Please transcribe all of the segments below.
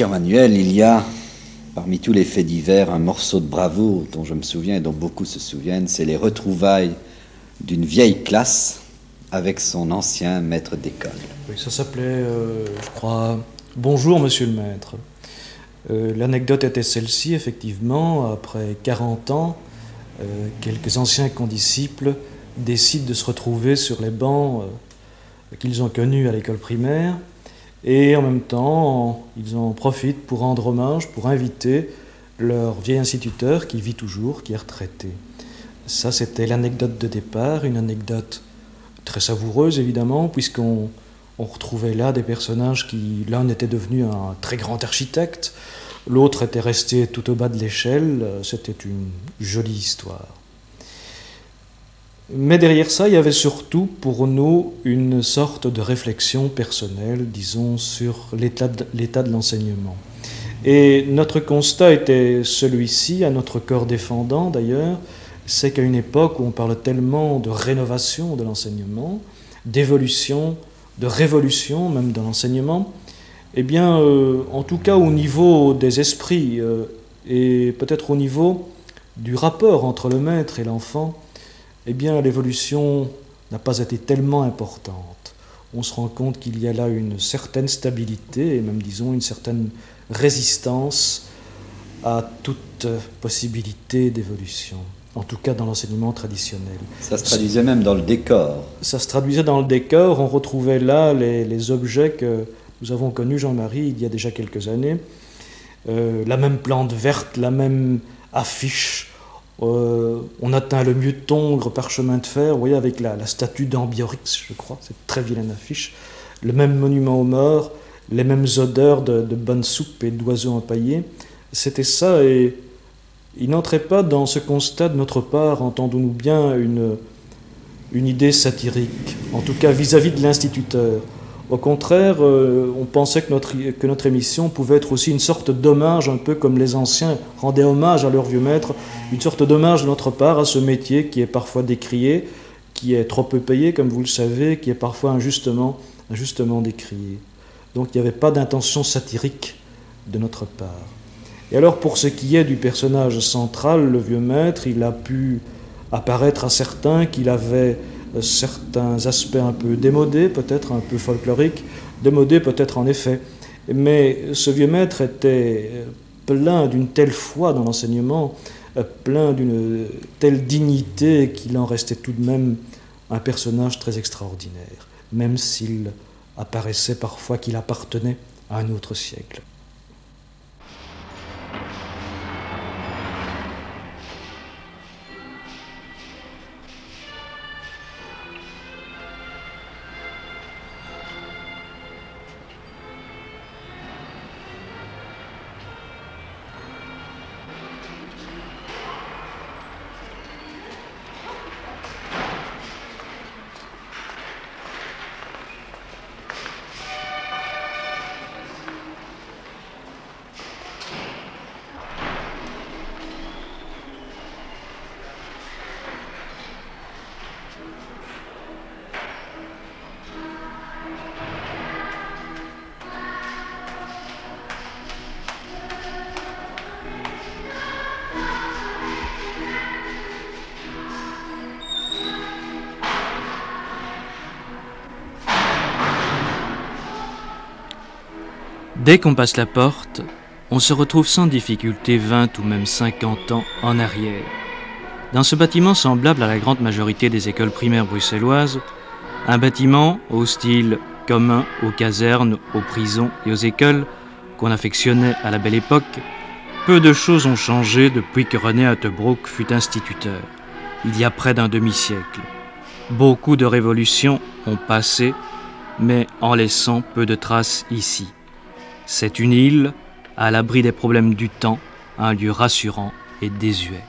cher Manuel, il y a, parmi tous les faits divers, un morceau de bravoure dont je me souviens et dont beaucoup se souviennent, c'est les retrouvailles d'une vieille classe avec son ancien maître d'école. Oui, ça s'appelait, je crois, « Bonjour, monsieur le maître ». L'anecdote était celle-ci, effectivement, après 40 ans, quelques anciens condisciples décident de se retrouver sur les bancs qu'ils ont connus à l'école primaire, et en même temps, ils en profitent pour rendre hommage, pour inviter leur vieil instituteur qui vit toujours, qui est retraité. Ça, c'était l'anecdote de départ, une anecdote très savoureuse, évidemment, puisqu'on retrouvait là des personnages qui, l'un était devenu un très grand architecte, l'autre était resté tout au bas de l'échelle. C'était une jolie histoire. Mais derrière ça, il y avait surtout pour nous une sorte de réflexion personnelle, disons, sur l'état de l'enseignement. Et notre constat était celui-ci, à notre corps défendant d'ailleurs, c'est qu'à une époque où on parle tellement de rénovation de l'enseignement, d'évolution, de révolution même dans l'enseignement, eh bien, en tout cas au niveau des esprits et peut-être au niveau du rapport entre le maître et l'enfant, eh bien, l'évolution n'a pas été tellement importante. On se rend compte qu'il y a là une certaine stabilité et même, disons, une certaine résistance à toute possibilité d'évolution, en tout cas dans l'enseignement traditionnel. Ça se traduisait même dans le décor. Ça se traduisait dans le décor. On retrouvait là les objets que nous avons connus, Jean-Marie, il y a déjà quelques années. La même plante verte, la même affiche. On atteint le mieux Tongres par chemin de fer, vous voyez, avec la statue d'Ambiorix, je crois, c'est une très vilaine affiche. Le même monument aux morts, les mêmes odeurs de bonne soupe et d'oiseaux empaillés. C'était ça, et il n'entrait pas dans ce constat de notre part, entendons-nous bien, une idée satirique, en tout cas vis-à-vis de l'instituteur. Au contraire, on pensait que notre émission pouvait être aussi une sorte d'hommage, un peu comme les anciens rendaient hommage à leur vieux maître, une sorte d'hommage de notre part à ce métier qui est parfois décrié, qui est trop peu payé, comme vous le savez, qui est parfois injustement décrié. Donc il n'y avait pas d'intention satirique de notre part. Et alors pour ce qui est du personnage central, le vieux maître, il a pu apparaître à certains qu'il avait certains aspects un peu démodés, peut-être un peu folkloriques, démodés peut-être en effet. Mais ce vieux maître était plein d'une telle foi dans l'enseignement, plein d'une telle dignité qu'il en restait tout de même un personnage très extraordinaire, même s'il apparaissait parfois qu'il appartenait à un autre siècle. Dès qu'on passe la porte, on se retrouve sans difficulté 20 ou même 50 ans en arrière. Dans ce bâtiment semblable à la grande majorité des écoles primaires bruxelloises, un bâtiment au style commun aux casernes, aux prisons et aux écoles qu'on affectionnait à la belle époque, peu de choses ont changé depuis que René Hattebroek fut instituteur, il y a près d'un demi-siècle. Beaucoup de révolutions ont passé, mais en laissant peu de traces ici. C'est une île, à l'abri des problèmes du temps, un lieu rassurant et désuet.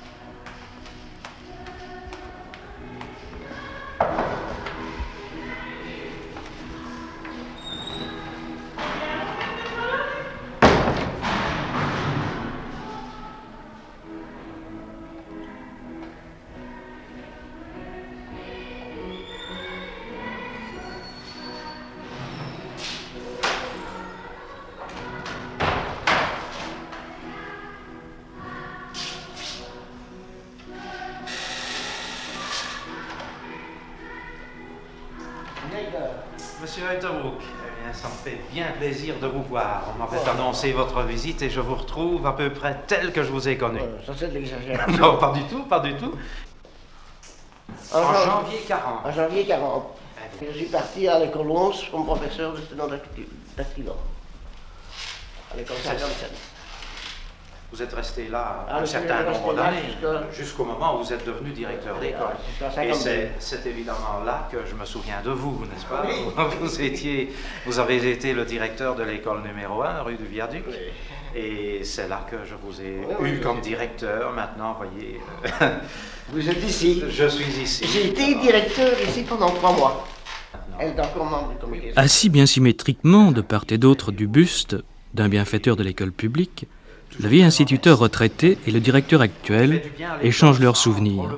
Monsieur Heuterbrook, eh bien, ça me fait bien plaisir de vous voir. On m'avait annoncé votre visite et je vous retrouve à peu près tel que je vous ai connu. Ça, c'est de l'exagération. Non, pas du tout, pas du tout. En janvier 40. En janvier 40. Je suis parti à l'école 11 comme professeur de stenographe dactylo. À l'école Saint-Vincent. Vous êtes resté là un certain nombre d'années, jusqu'au moment où vous êtes devenu directeur d'école. Et c'est évidemment là que je me souviens de vous, n'est-ce pas? Oui. Vous avez été le directeur de l'école numéro 1, rue du Viaduc. Oui. Et c'est là que je vous ai eu comme directeur. Maintenant, voyez... Vous êtes ici? Je suis ici. J'ai été directeur ici pendant 3 mois. Elle est encore membre du comité. Assis bien symétriquement de part et d'autre du buste d'un bienfaiteur de l'école publique, le vieil instituteur retraité et le directeur actuel échangent leurs souvenirs.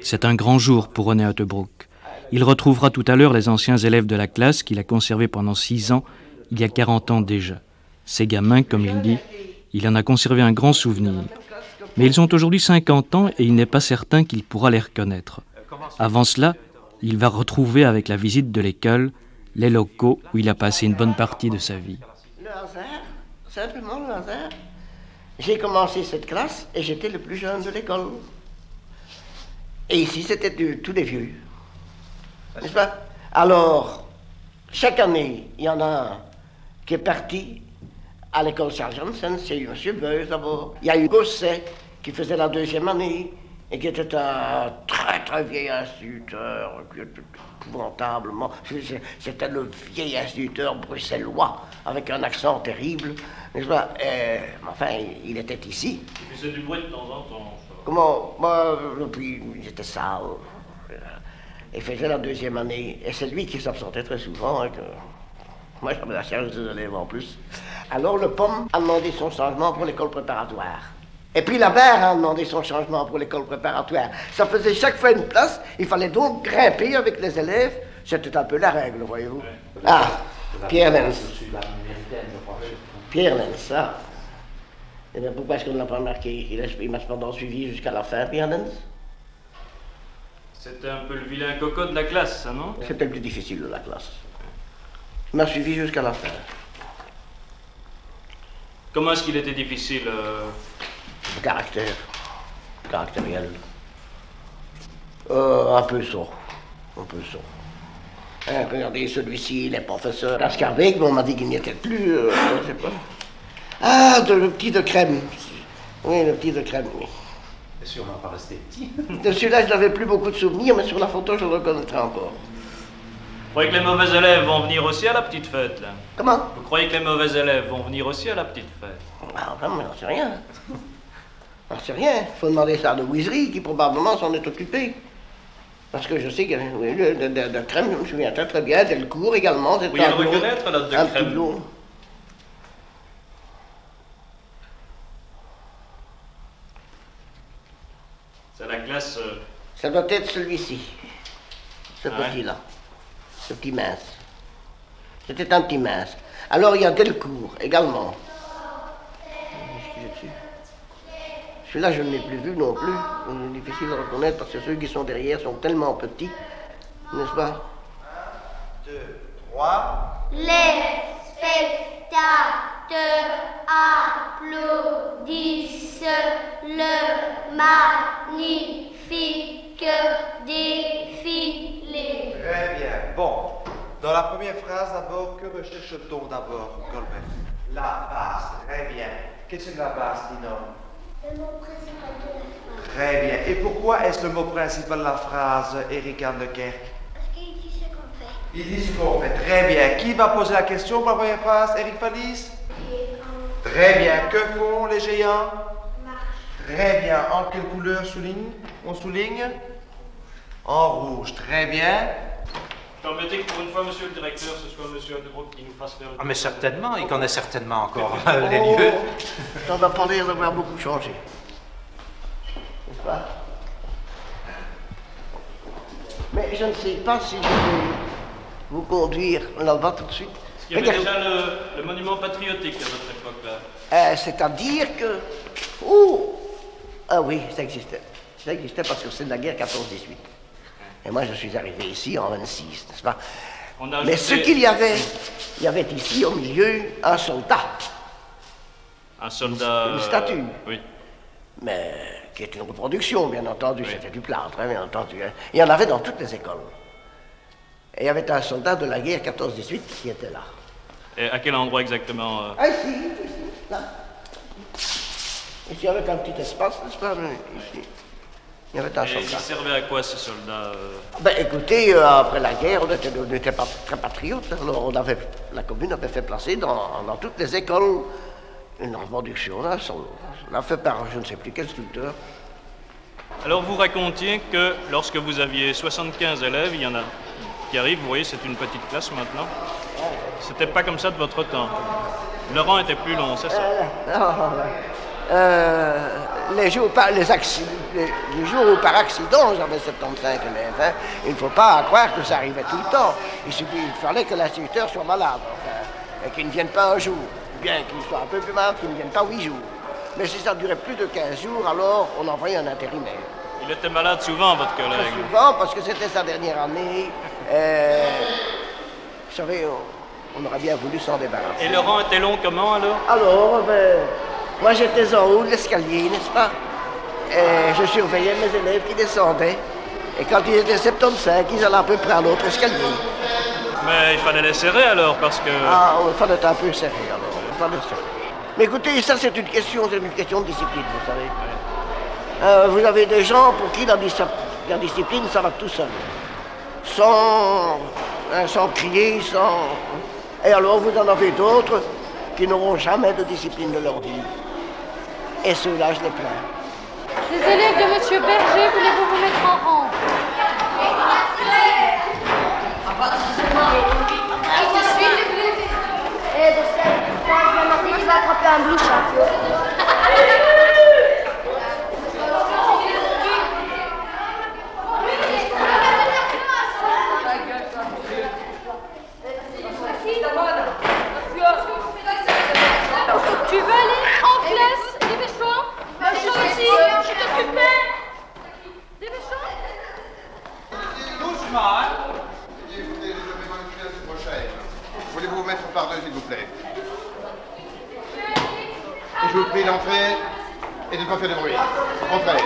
C'est un grand jour pour René Heuterbrook. Il retrouvera tout à l'heure les anciens élèves de la classe qu'il a conservés pendant 6 ans, il y a 40 ans déjà. Ces gamins, comme il dit, il en a conservé un grand souvenir. Mais ils ont aujourd'hui 50 ans et il n'est pas certain qu'il pourra les reconnaître. Avant cela, il va retrouver avec la visite de l'école les locaux où il a passé une bonne partie de sa vie. Le hasard, simplement le hasard. J'ai commencé cette classe et j'étais le plus jeune de l'école. Et ici, c'était tous les vieux. N'est-ce pas? Alors, chaque année, il y en a un qui est parti à l'école Charles Janssen. C'est eu M. Beuys d'abord. Il y a eu Gosset qui faisait la 2e année et qui était un très très vieil instituteur, épouvantablement. C'était le vieil instituteur bruxellois avec un accent terrible. N'est-ce pas? Enfin, il était ici. Il faisait du bruit de temps en temps. Comment? Puis, il était sale. Il faisait la 2e année. Et c'est lui qui s'absentait très souvent. Hein, moi, j'avais la charge des élèves en plus. Alors, le POM a demandé son changement pour l'école préparatoire. Et puis, la mère a demandé son changement pour l'école préparatoire. Ça faisait chaque fois une place. Il fallait donc grimper avec les élèves. C'était un peu la règle, voyez-vous. Ouais. Ah, Pierre Lenz. Pierre Lenz, ça. Et bien, pourquoi est-ce qu'on ne l'a pas remarqué? Il m'a cependant suivi jusqu'à la fin, Pierre Lenz. C'était un peu le vilain coco de la classe, ça, non? C'était le plus difficile de la classe. Il m'a suivi jusqu'à la fin. Comment est-ce qu'il était difficile Le caractère. Caractériel. Un peu ça. Un peu ça. Regardez, celui-ci, il est professeur d'Ascarbeck, mais on m'a dit qu'il n'y était plus, je sais pas. Ah, le petit de crème. Oui, le petit de crème, oui. C'est sûrement pas resté petit. De celui-là, je n'avais plus beaucoup de souvenirs, mais sur la photo, je le reconnaîtrai encore. Vous croyez que les mauvais élèves vont venir aussi à la petite fête, là? Comment? Vous croyez que les mauvais élèves vont venir aussi à la petite fête? Ah, non, mais j'en sais rien. J'en sais rien. Il faut demander ça à de Wisery, qui probablement s'en est occupé. Parce que je sais que oui, de crème, je me souviens très très bien, Delcourt également. Vous pouvez le reconnaître, là, de crème? C'est la classe... Ça doit être celui-ci. Ce petit-là. Ce petit mince. C'était un petit mince. Alors il y a Delcourt également. Celui-là, je ne l'ai plus vu non plus. C'est difficile de reconnaître parce que ceux qui sont derrière sont tellement petits. N'est-ce pas? 1, 2, 3. Les spectateurs applaudissent le magnifique défilé. Très bien. Bon. Dans la première phrase, d'abord, que recherche-t-on d'abord, Colbert? La base. Très bien. Qu'est-ce que la base, Dino? Le mot principal de la phrase. Très bien. Et pourquoi est-ce le mot principal de la phrase, Eric Andekerk? Parce qu'il dit ce qu'on fait. Il dit ce qu'on fait. Très bien. Qui va poser la question pour la première phrase? Eric Fallis? Très bien. Que font les géants? Marche. Très bien. En quelle couleur on souligne? En rouge. Très bien. Permettez que pour une fois, monsieur le directeur, ce soit monsieur Heuterbrook qui nous fasse faire... Ah, mais certainement, il connaît certainement encore les lieux. Ça ne va pas l'air d'avoir beaucoup changé. N'est-ce pas? Mais je ne sais pas si je vais vous conduire là-bas tout de suite. Il y avait déjà le monument patriotique à votre époque, là. C'est-à-dire que... Oh! Ah oui, ça existait. Ça existait parce que c'est de la guerre 14-18. Et moi, je suis arrivé ici en 26, n'est-ce pas? Mais ce qu'il y avait ici au milieu un soldat. Un soldat... Une statue. Oui. Mais qui est une reproduction, bien entendu, oui. C'était du plâtre, hein, bien entendu. Hein. Il y en avait dans toutes les écoles. Et il y avait un soldat de la guerre 14-18 qui était là. Et à quel endroit exactement Ah, ici, là. Ici, avec un petit espace, n'est-ce pas? Ici. Il y avait un soldat. Et il servait à quoi, ces soldats Ben, écoutez, après la guerre, on n'était pas très patriotes. Alors, la commune avait fait placer dans toutes les écoles une reproduction d'un soldat. L'a fait par je ne sais plus quel sculpteur. Alors, vous racontiez que lorsque vous aviez 75 élèves, il y en a qui arrivent, vous voyez, c'est une petite classe maintenant. C'était pas comme ça de votre temps. Le rang était plus long, c'est ça? Les jours où par accident, j'avais 75 élèves. Hein. Il ne faut pas croire que ça arrivait tout le temps. Il fallait que l'instituteur soit malade, enfin, et qu'il ne vienne pas un jour. Bien qu'il soit un peu plus malade, qu'il ne vienne pas 8 jours. Mais si ça durait plus de 15 jours, alors on envoyait un intérimaire. Il était malade souvent, votre collègue? Très souvent, parce que c'était sa dernière année. Vous savez, on aurait bien voulu s'en débarrasser. Et le rang était long comment, alors? Alors, moi j'étais en haut de l'escalier, n'est-ce pas? Et je surveillais mes élèves qui descendaient. Et quand ils étaient 75, ils allaient à peu près à l'autre escalier. Mais il fallait les serrer alors, parce que... Ah, il fallait être un peu serré alors. Il fallait serrer. Mais écoutez, ça c'est une question de discipline, vous savez. Vous avez des gens pour qui la discipline, ça va tout seul. Sans crier, sans... Et alors vous en avez d'autres qui n'auront jamais de discipline de leur vie. Et ceux-là, je les plains. Les élèves de M. Berger, voulez-vous vous mettre en rang? Il va attraper un blouche. Tu veux aller en classe? Dépêche-toi. Moi aussi, je t'occupais. Dépêche-toi. Doucement, hein? Écoutez, je vais m'occuper la semaine prochaine. Voulez-vous vous mettre par deux, s'il vous plaît? Et je vous prie d'entrer et de ne pas faire de bruit. Entrez.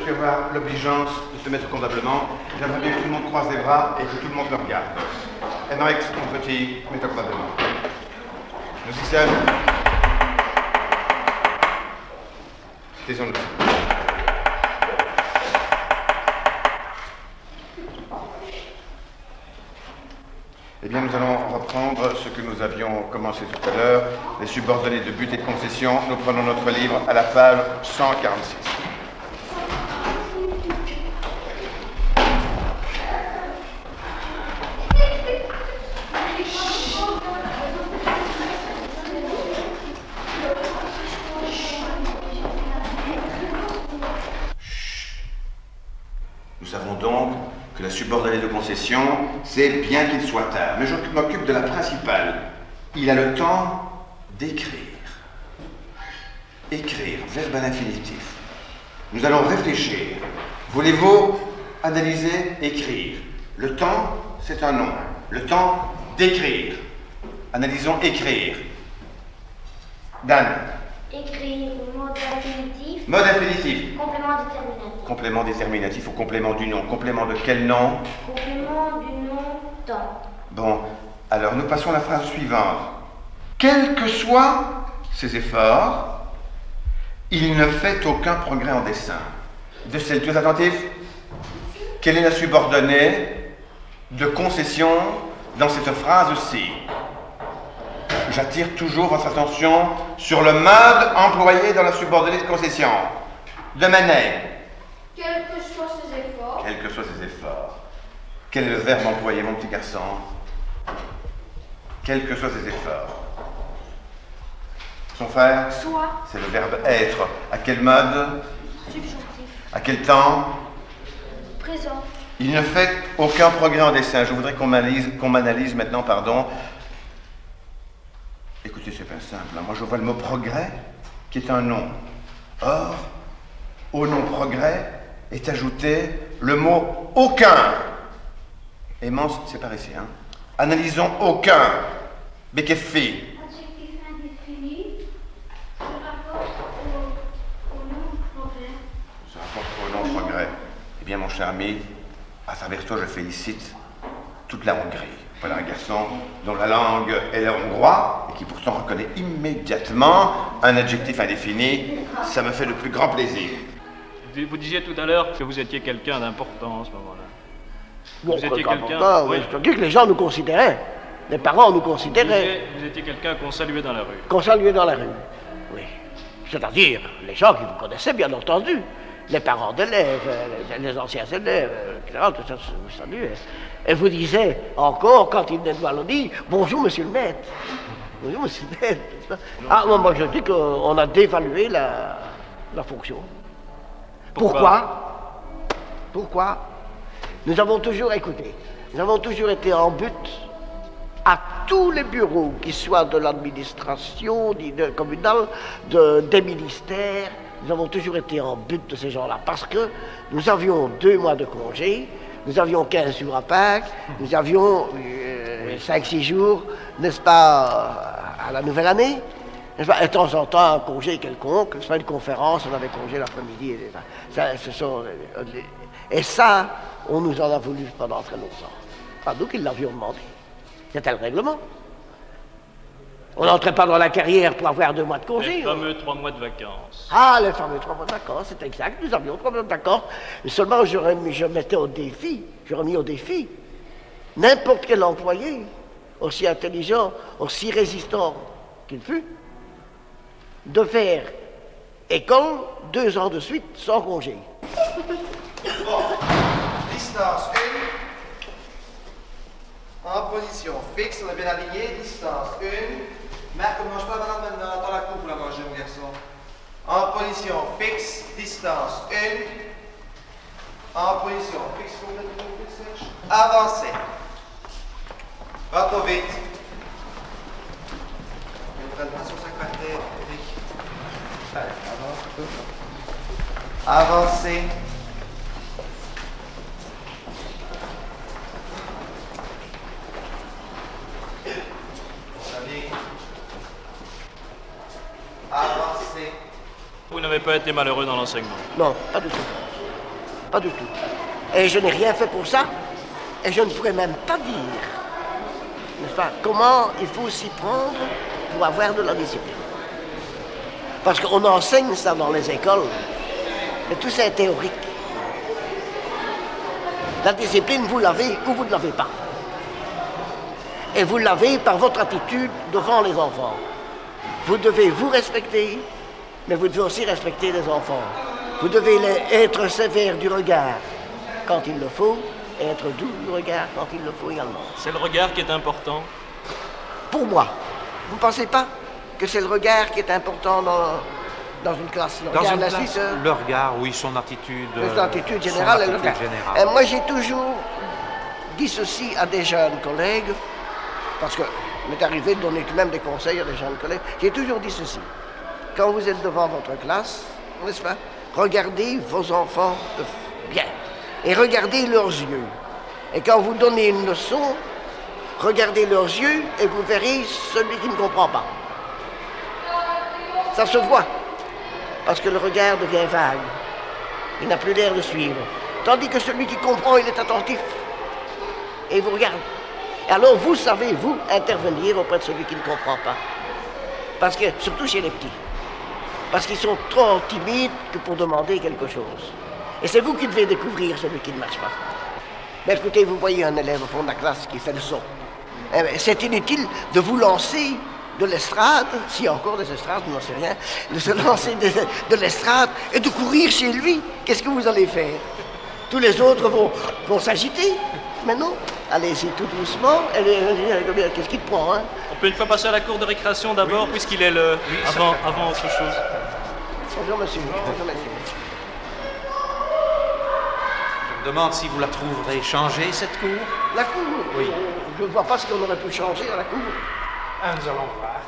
Je vais avoir l'obligeance de se mettre convenablement. J'aimerais bien que tout le monde croise les bras et que tout le monde le regarde. Henrik, mon petit, mets-toi convenablement. Nous y sommes. Taisons-nous. Eh bien, nous allons reprendre ce que nous avions commencé tout à l'heure, les subordonnés de but et de concession. Nous prenons notre livre à la page 146. Nous savons donc que la subordonnée de concession, c'est bien qu'il soit tard. Mais je m'occupe de la principale. Il a le temps d'écrire. Écrire, verbe à l'infinitif. Nous allons réfléchir. Voulez-vous analyser, écrire? Le temps, c'est un nom. Le temps d'écrire. Analysons écrire. Dan. Écrire, mode infinitif. Mode infinitif. Complément déterminatif. Complément déterminatif ou complément du nom. Complément de quel nom? Complément du nom temps. Bon, alors nous passons à la phrase suivante. Quels que soient ses efforts, il ne fait aucun progrès en dessin. Tu es attentif? Quelle est la subordonnée de concession dans cette phrase-ci? J'attire toujours votre attention sur le mode employé dans la subordonnée de concession. De manière. Quels que soient ses efforts. Quels que soient ses efforts. Quel est le verbe employé, mon petit garçon? Quels que soient ses efforts. Son frère? Soit. C'est le verbe être. À quel mode? Subjonctif. À quel temps? Présent. Il ne fait aucun progrès en dessin. Je voudrais qu'on m'analyse maintenant, pardon. Écoutez, c'est pas simple. Moi, je vois le mot progrès, qui est un nom. Or, au nom progrès est ajouté le mot aucun. Aimance, c'est par ici, hein. Analysons aucun. Béqueffi. Adjectif indéfini. Se rapporte au nom progrès. Se rapporte au nom progrès. Eh bien, mon cher ami, à travers toi, je félicite toute la Hongrie. Voilà un garçon dont la langue est le hongrois et qui pourtant reconnaît immédiatement un adjectif indéfini. Ça me fait le plus grand plaisir. Vous disiez tout à l'heure que vous étiez quelqu'un d'important en ce moment-là. Bon, Vous étiez quelqu'un... oui. C'est-à-dire que les gens nous considéraient. Les parents nous considéraient. Vous étiez quelqu'un qu'on saluait dans la rue. Qu'on saluait dans la rue, oui. C'est-à-dire les gens qui vous connaissaient, bien entendu. Les parents d'élèves, les anciens élèves, etc. Tout ça, vous saluez. Et vous disiez encore, quand ils venaient de Wallonie, bonjour, monsieur le maître. Bonjour, monsieur le maître. Ah, moi, je dis qu'on a dévalué la fonction. Pourquoi? Nous avons toujours écouté. Nous avons toujours été en but à tous les bureaux, qu'ils soient de l'administration communale, des ministères. Nous avons toujours été en but de ces gens-là, parce que nous avions 2 mois de congé, nous avions 15 jours à Pâques, nous avions 5-6 jours, n'est-ce pas, à la nouvelle année. Et de temps en temps, un congé quelconque, soit une conférence, on avait congé l'après-midi. Et ça, on nous en a voulu pendant très longtemps. Pas nous qui l'avions demandé. C'était le règlement. On n'entrait pas dans la carrière pour avoir 2 mois de congé. Les fameux 3 mois de vacances. Ah, les fameux 3 mois de vacances, c'est exact. Nous avions 3 mois de vacances. Seulement, je mettais au défi, je remis au défi n'importe quel employé, aussi intelligent, aussi résistant qu'il fût, de faire école 2 ans de suite sans congé. Bon, distance 1. En position fixe, on est bien aligné. Distance 1. Marc, ne mange pas maintenant dans la cour pour la manger, mon garçon. En position fixe, distance 1. En position fixe, avancez. Pas trop vite. Ne prenne pas sur sa quartier, Eric. Allez, avance. Avancez. Avancez. Vous n'avez pas été malheureux dans l'enseignement? Non, pas du tout. Pas du tout. Et je n'ai rien fait pour ça. Et je ne pourrais même pas dire, n'est-ce pas, comment il faut s'y prendre pour avoir de la discipline. Parce qu'on enseigne ça dans les écoles, mais tout ça est théorique. La discipline, vous l'avez ou vous ne l'avez pas. Et vous l'avez par votre attitude devant les enfants. Vous devez vous respecter, mais vous devez aussi respecter les enfants. Vous devez être sévère du regard quand il le faut, et être doux du regard quand il le faut également. C'est le regard qui est important? Pour moi. Vous ne pensez pas que c'est le regard qui est important dans une classe? Le regard, oui, son attitude. L'attitude générale et le regard. Et moi, j'ai toujours dit ceci à des jeunes collègues, parce que m'est arrivé de donner tout de même des conseils à des jeunes collègues. J'ai toujours dit ceci. Quand vous êtes devant votre classe, n'est-ce pas, regardez vos enfants bien. Et regardez leurs yeux. Et quand vous donnez une leçon, regardez leurs yeux et vous verrez celui qui ne comprend pas. Ça se voit. Parce que le regard devient vague. Il n'a plus l'air de suivre. Tandis que celui qui comprend, il est attentif. Et il vous regarde. Alors vous savez, vous, intervenir auprès de celui qui ne comprend pas. Parce que, surtout chez les petits. Parce qu'ils sont trop timides que pour demander quelque chose. Et c'est vous qui devez découvrir celui qui ne marche pas. Mais écoutez, vous voyez un élève au fond de la classe qui fait le saut. C'est inutile de vous lancer de l'estrade, s'il y a encore des estrades, je n'en sais rien, de se lancer de l'estrade et de courir chez lui. Qu'est-ce que vous allez faire? Tous les autres vont s'agiter. Mais non, allez-y tout doucement. Qu'est-ce qui te prend, hein? On peut une fois passer à la cour de récréation d'abord, puisqu'il est le... avant autre chose. Bonjour, monsieur. Bonjour, monsieur. Je me demande si vous la trouverez changée, cette cour. La cour? Oui. Je ne vois pas ce qu'on aurait pu changer à la cour. Ah, nous allons voir.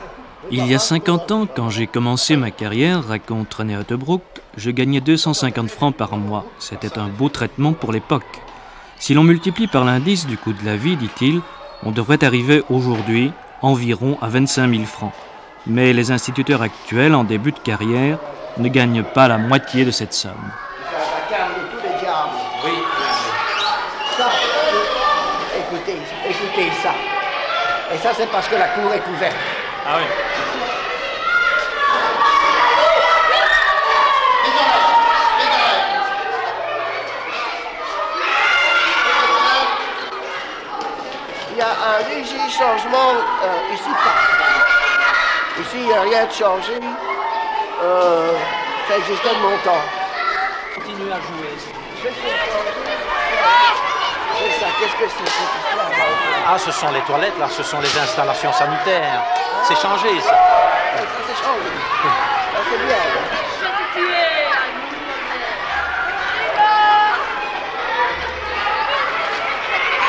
Il y a 50 ans, quand j'ai commencé ma carrière, raconte René Hottebrook, je gagnais 250 francs par mois. C'était un beau traitement pour l'époque. Si l'on multiplie par l'indice du coût de la vie, dit-il, on devrait arriver aujourd'hui environ à 25 000 francs. Mais les instituteurs actuels, en début de carrière, ne gagnent pas la moitié de cette somme. Ça va calmer tous les diables. Oui. Ça, écoutez ça. Et ça, c'est parce que la cour est couverte. Ah oui. Il y a un léger changement ici, pas. Ici, il n'y a rien de changé. Ça existait de mon temps. Continuez à jouer. C'est ça, qu'est-ce que c'est cette histoire? Ah, ce sont les toilettes, là, ce sont les installations sanitaires. C'est changé, ça. Ça c'est changé. Ça c'est bien. Je vais te tuer.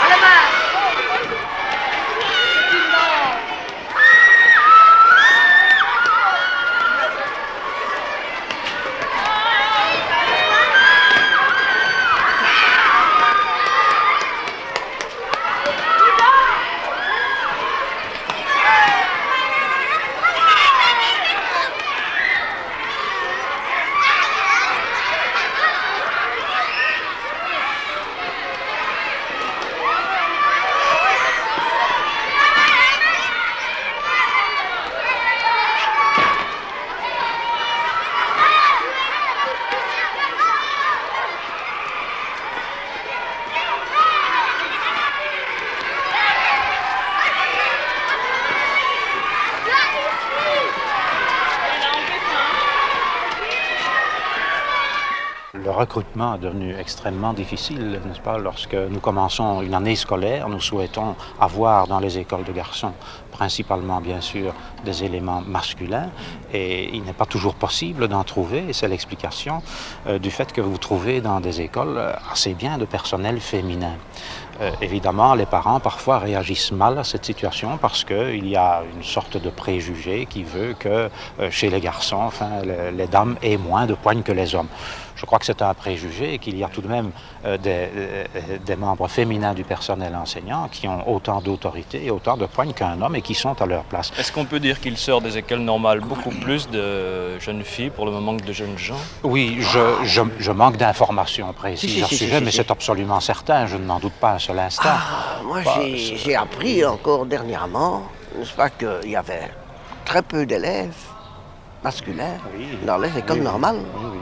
À la main. C'est une mort. Le recrutement est devenu extrêmement difficile, n'est-ce pas? Lorsque nous commençons une année scolaire, nous souhaitons avoir dans les écoles de garçons, principalement bien sûr, des éléments masculins, et il n'est pas toujours possible d'en trouver, et c'est l'explication du fait que vous trouvez dans des écoles assez bien de personnel féminin. Évidemment, les parents parfois réagissent mal à cette situation parce qu'il y a une sorte de préjugé qui veut que chez les garçons, enfin, les dames aient moins de poignes que les hommes. Je crois que c'est un préjugé et qu'il y a tout de même des membres féminins du personnel enseignant qui ont autant d'autorité et autant de poignes qu'un homme et qui sont à leur place. Est-ce qu'on peut dire qu'il sort des écoles normales beaucoup plus de jeunes filles pour le manque de jeunes gens? Oui, je manque d'informations précises à ce sujet, mais c'est absolument certain, je ne m'en doute pas un seul instant. Ah, moi j'ai appris encore dernièrement, n'est-ce pas, qu'il y avait très peu d'élèves masculins dans les écoles normales. Oui.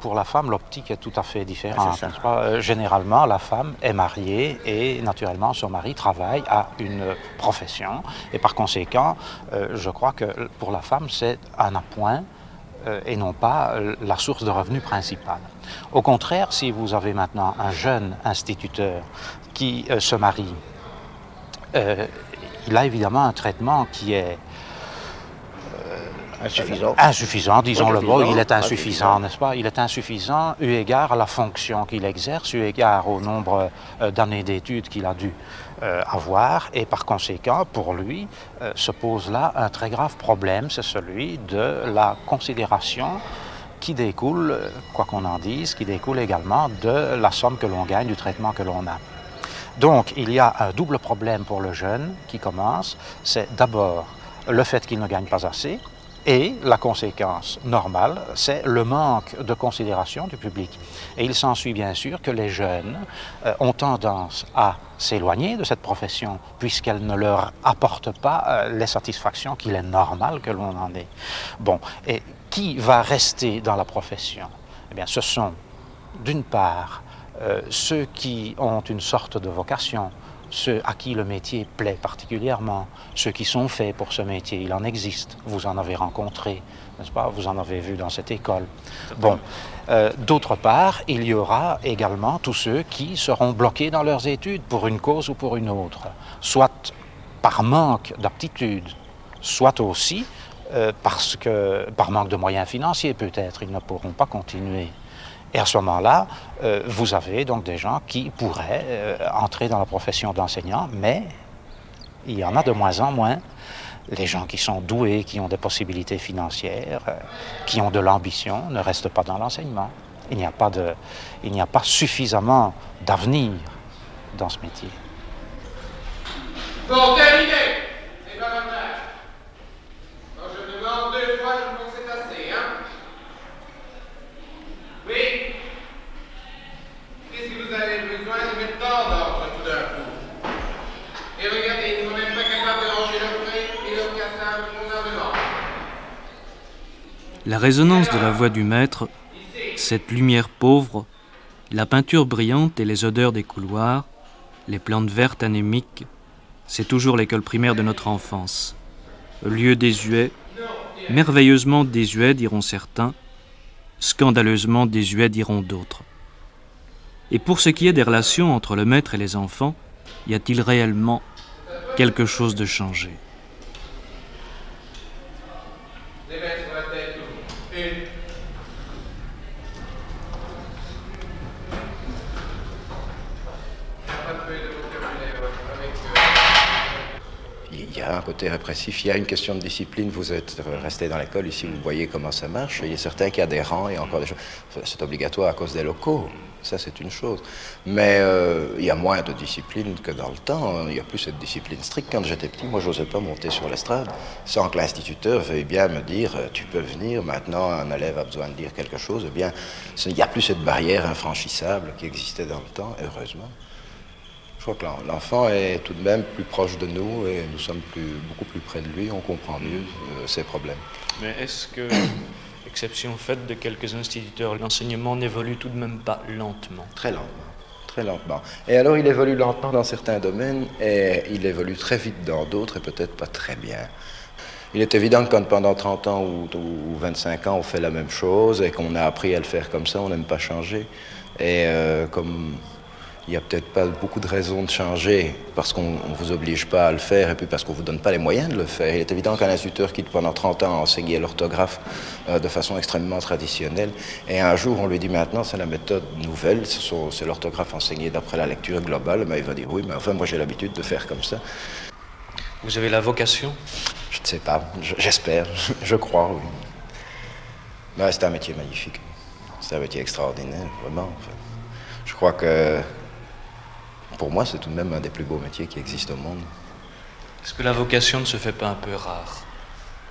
Pour la femme, l'optique est tout à fait différente. Généralement, la femme est mariée et naturellement son mari travaille à une profession. Et par conséquent, je crois que pour la femme, c'est un appoint et non pas la source de revenus principale. Au contraire, si vous avez maintenant un jeune instituteur qui se marie, il a évidemment un traitement qui est insuffisant, disons le mot, il est insuffisant, n'est-ce pas? Il est insuffisant eu égard à la fonction qu'il exerce, eu égard au nombre d'années d'études qu'il a dû avoir, et par conséquent, pour lui, se pose là un très grave problème, c'est celui de la considération qui découle, quoi qu'on en dise, qui découle également de la somme que l'on gagne, du traitement que l'on a. Donc, il y a un double problème pour le jeune qui commence, c'est d'abord le fait qu'il ne gagne pas assez, et la conséquence normale, c'est le manque de considération du public. Et il s'ensuit bien sûr que les jeunes ont tendance à s'éloigner de cette profession puisqu'elle ne leur apporte pas les satisfactions qu'il est normal que l'on en ait. Bon, et qui va rester dans la profession? Eh bien, ce sont d'une part ceux qui ont une sorte de vocation, ceux à qui le métier plaît particulièrement, ceux qui sont faits pour ce métier, il en existe, vous en avez rencontré, n'est-ce pas? Vous en avez vu dans cette école. Bon, d'autre part, il y aura également tous ceux qui seront bloqués dans leurs études pour une cause ou pour une autre, soit par manque d'aptitude, soit aussi parce que par manque de moyens financiers peut-être, ils ne pourront pas continuer. Et à ce moment-là, vous avez donc des gens qui pourraient entrer dans la profession d'enseignant, mais il y en a de moins en moins. les gens qui sont doués, qui ont des possibilités financières, qui ont de l'ambition, ne restent pas dans l'enseignement. Il n'y a pas suffisamment d'avenir dans ce métier. Bon, terminé. C'est pas normal. Quand je me demande 2 fois, je pense que c'est assez, hein? Oui? Qu'est-ce que vous avez besoin de mettre dans l'ordre tout d'un coup? Et regardez, ils ne sont même pas capables de ranger le frais et le cassin convenablement. La résonance de la voix du maître, cette lumière pauvre, la peinture brillante et les odeurs des couloirs, les plantes vertes anémiques, c'est toujours l'école primaire de notre enfance. Lieu désuet, merveilleusement désuet diront certains, scandaleusement désuet diront d'autres. Et pour ce qui est des relations entre le maître et les enfants, y a-t-il réellement quelque chose de changé? Il y a un côté répressif, il y a une question de discipline. Vous êtes resté dans l'école, ici vous voyez comment ça marche. Il y a certains qui adhèrent et encore des choses. C'est obligatoire à cause des locaux, ça c'est une chose. Mais il y a moins de discipline que dans le temps. Il n'y a plus cette discipline stricte. Quand j'étais petit, moi je n'osais pas monter sur l'estrade sans que l'instituteur veuille bien me dire tu peux venir. Maintenant un élève a besoin de dire quelque chose. Eh bien, il n'y a plus cette barrière infranchissable qui existait dans le temps, heureusement. Je crois que l'enfant est tout de même plus proche de nous et nous sommes beaucoup plus près de lui, on comprend mieux ses problèmes. Mais est-ce que, exception faite de quelques instituteurs, l'enseignement n'évolue tout de même pas lentement? Très lentement, très lentement. Et alors il évolue lentement dans certains domaines et il évolue très vite dans d'autres et peut-être pas très bien. Il est évident que quand pendant 30 ans ou 25 ans on fait la même chose et qu'on a appris à le faire comme ça, on n'aime pas changer. Et comme il n'y a peut-être pas beaucoup de raisons de changer parce qu'on ne vous oblige pas à le faire et puis parce qu'on ne vous donne pas les moyens de le faire. Il est évident qu'un instituteur qui pendant 30 ans a enseigné l'orthographe de façon extrêmement traditionnelle et un jour on lui dit maintenant c'est la méthode nouvelle, c'est l'orthographe enseignée d'après la lecture globale, mais il va dire oui mais enfin moi j'ai l'habitude de faire comme ça. Vous avez la vocation? Je ne sais pas, j'espère, je crois oui. Mais c'est un métier magnifique, c'est un métier extraordinaire, vraiment. Enfin, je crois que pour moi, c'est tout de même un des plus beaux métiers qui existent au monde. Est-ce que la vocation ne se fait pas un peu rare?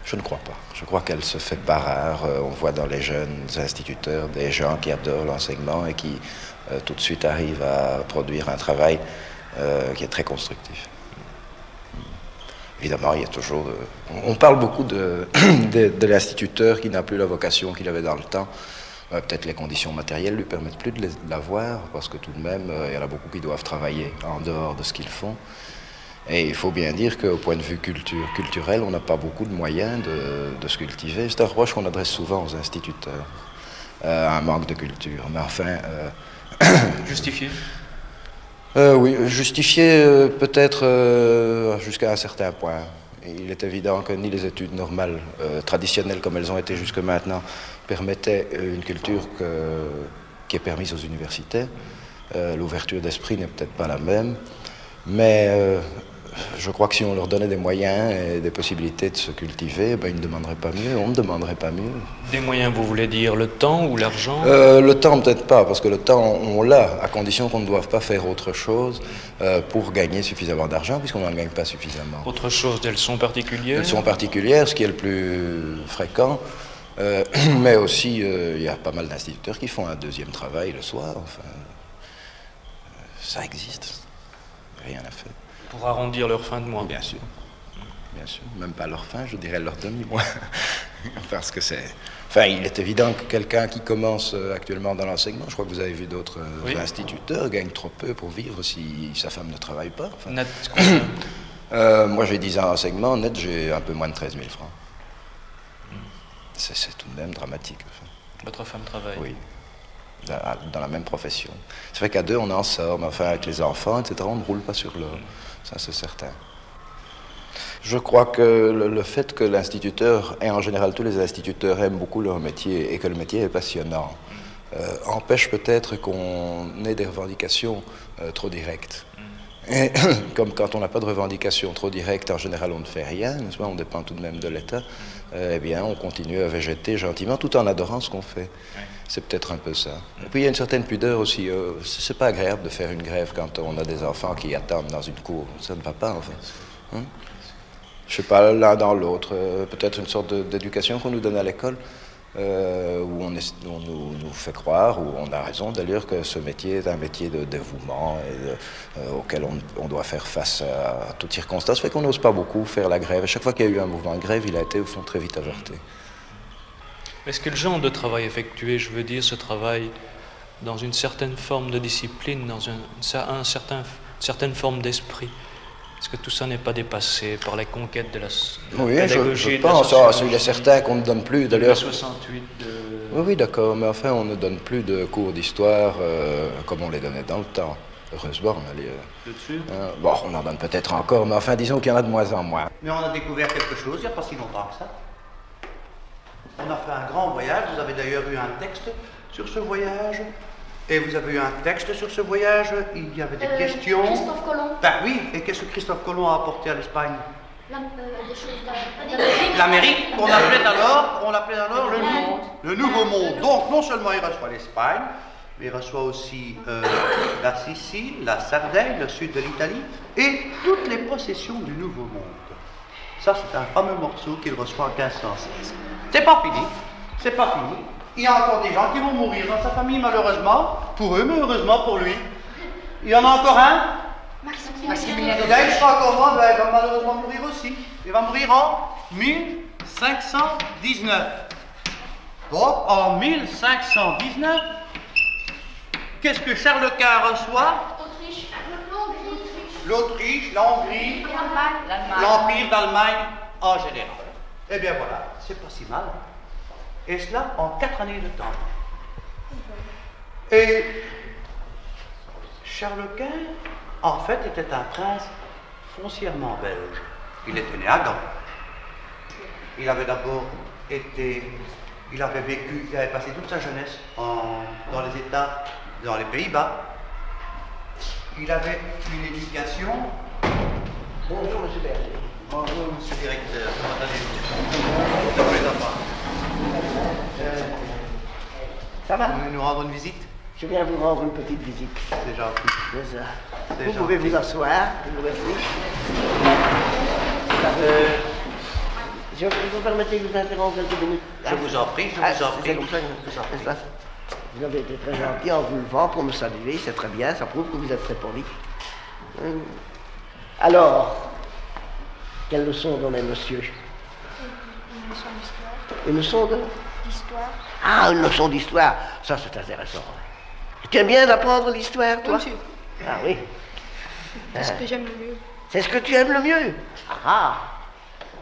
Je ne crois pas. Je crois qu'elle se fait pas rare. On voit dans les jeunes instituteurs des gens qui adorent l'enseignement et qui tout de suite arrivent à produire un travail qui est très constructif. Évidemment, il y a toujours... On parle beaucoup de l'instituteur qui n'a plus la vocation qu'il avait dans le temps. Peut-être les conditions matérielles ne lui permettent plus de l'avoir, parce que tout de même, il y en a beaucoup qui doivent travailler en dehors de ce qu'ils font. Et il faut bien dire qu'au point de vue culturel, on n'a pas beaucoup de moyens de se cultiver. C'est un reproche qu'on adresse souvent aux instituteurs, un manque de culture. Mais enfin... Justifié? Oui, justifié peut-être jusqu'à un certain point. Il est évident que ni les études normales, traditionnelles comme elles ont été jusque maintenant, permettaient une culture qui est permise aux universités. L'ouverture d'esprit n'est peut-être pas la même, mais je crois que si on leur donnait des moyens et des possibilités de se cultiver, ben, ils ne demanderaient pas mieux, on ne demanderait pas mieux. Des moyens, vous voulez dire le temps ou l'argent? Le temps peut-être pas, parce que le temps on l'a, à condition qu'on ne doive pas faire autre chose pour gagner suffisamment d'argent, puisqu'on n'en gagne pas suffisamment. Autre chose, des leçons particulières? Des leçons particulières, ce qui est le plus fréquent, mais aussi il y a pas mal d'instituteurs qui font un deuxième travail le soir, enfin, ça existe, rien à faire. Pour arrondir leur fin de mois? Bien sûr. Bien sûr. Même pas leur fin, je dirais leur demi-mois. Parce que c'est... Enfin, il est évident que quelqu'un qui commence actuellement dans l'enseignement, je crois que vous avez vu d'autres instituteurs, gagne trop peu pour vivre si sa femme ne travaille pas. Enfin, net, moi, j'ai 10 ans d'enseignement. Net, j'ai un peu moins de 13 000 francs. C'est tout de même dramatique. Enfin. Votre femme travaille? Oui. Dans la même profession. C'est vrai qu'à deux, on en sort, mais enfin, avec les enfants, etc., on ne roule pas sur l'or. Ça, c'est certain. Je crois que le fait que l'instituteur, et en général tous les instituteurs, aiment beaucoup leur métier et que le métier est passionnant, empêche peut-être qu'on ait des revendications trop directes. Et comme quand on n'a pas de revendication trop directe, en général on ne fait rien, n'est-ce pas, on dépend tout de même de l'État, eh bien on continue à végéter gentiment tout en adorant ce qu'on fait. C'est peut-être un peu ça. Et puis il y a une certaine pudeur aussi. C'est pas agréable de faire une grève quand on a des enfants qui attendent dans une cour. Ça ne va pas, enfin. Hein? Je sais pas, l'un dans l'autre. Peut-être une sorte d'éducation qu'on nous donne à l'école, où on nous fait croire, où on a raison d'ailleurs, que ce métier est un métier de dévouement et auquel on doit faire face à toutes circonstances. Fait qu'on n'ose pas beaucoup faire la grève. À chaque fois qu'il y a eu un mouvement de grève, il a été au fond très vite avorté. Est-ce que le genre de travail effectué, je veux dire, ce travail dans une certaine forme de discipline, dans une certaine forme d'esprit, est-ce que tout ça n'est pas dépassé par les conquêtes de la pédagogie? Oui, je pense. Il est certain qu'on ne donne plus, d'ailleurs. 68 Oui, d'accord, mais enfin, on ne donne plus de cours d'histoire comme on les donnait dans le temps. Heureusement, on allait... bon, on en donne peut-être encore, mais enfin, disons qu'il y en a de moins en moins. Mais on a découvert quelque chose il n'y a pas si longtemps que ça. On a fait un grand voyage, vous avez d'ailleurs eu un texte sur ce voyage. Et vous avez eu un texte sur ce voyage, il y avait des questions. Christophe Colomb. Ben oui, et qu'est-ce que Christophe Colomb a apporté à l'Espagne? Des choses L'Amérique, on l'appelait alors le Nouveau Monde. Donc non seulement il reçoit l'Espagne, mais il reçoit aussi la Sicile, la Sardaigne, le sud de l'Italie, et toutes les possessions du Nouveau Monde. Ça, c'est un fameux morceau qu'il reçoit en 1506. C'est pas fini, c'est pas fini. Il y a encore des gens qui vont mourir dans sa famille, malheureusement, pour eux, mais heureusement pour lui. Il y en a encore un. Maximilien. Il sera encore mort, il va malheureusement mourir aussi. Il va mourir en 1519. Donc, en 1519, qu'est-ce que Charles Quint reçoit? L'Autriche, la Hongrie, l'Empire d'Allemagne en général. Eh bien voilà, c'est pas si mal. Et cela en 4 années de temps. Et Charles Quint, en fait, était un prince foncièrement belge. Il était né à Gand. Il avait d'abord été... Il avait passé toute sa jeunesse dans les États, dans les Pays-Bas. Il avait une éducation... Bonjour, monsieur Berger. Bonjour, monsieur le directeur. Comment allez-vous? Ça va? Vous venez nous rendre une visite? Je viens vous rendre une petite visite. C'est gentil. C'est ça. C'est Vous gentil. pouvez vous asseoir, je vous remercie. Je vous permettez de vous interrompre quelques minutes? Je vous en prie, je vous en prie. C'est comme ça, n'est-ce pas? Vous avez été très gentil en vous levant pour me saluer, c'est très bien, ça prouve que vous êtes très poli. Alors, quelle leçon donnait monsieur? Une leçon d'histoire. Une leçon D'histoire. Ah, une leçon d'histoire, ça c'est intéressant. Tu aimes bien d'apprendre l'histoire, toi? Monsieur. Ah oui. C'est ce que j'aime le mieux. C'est ce que tu aimes le mieux? Ah.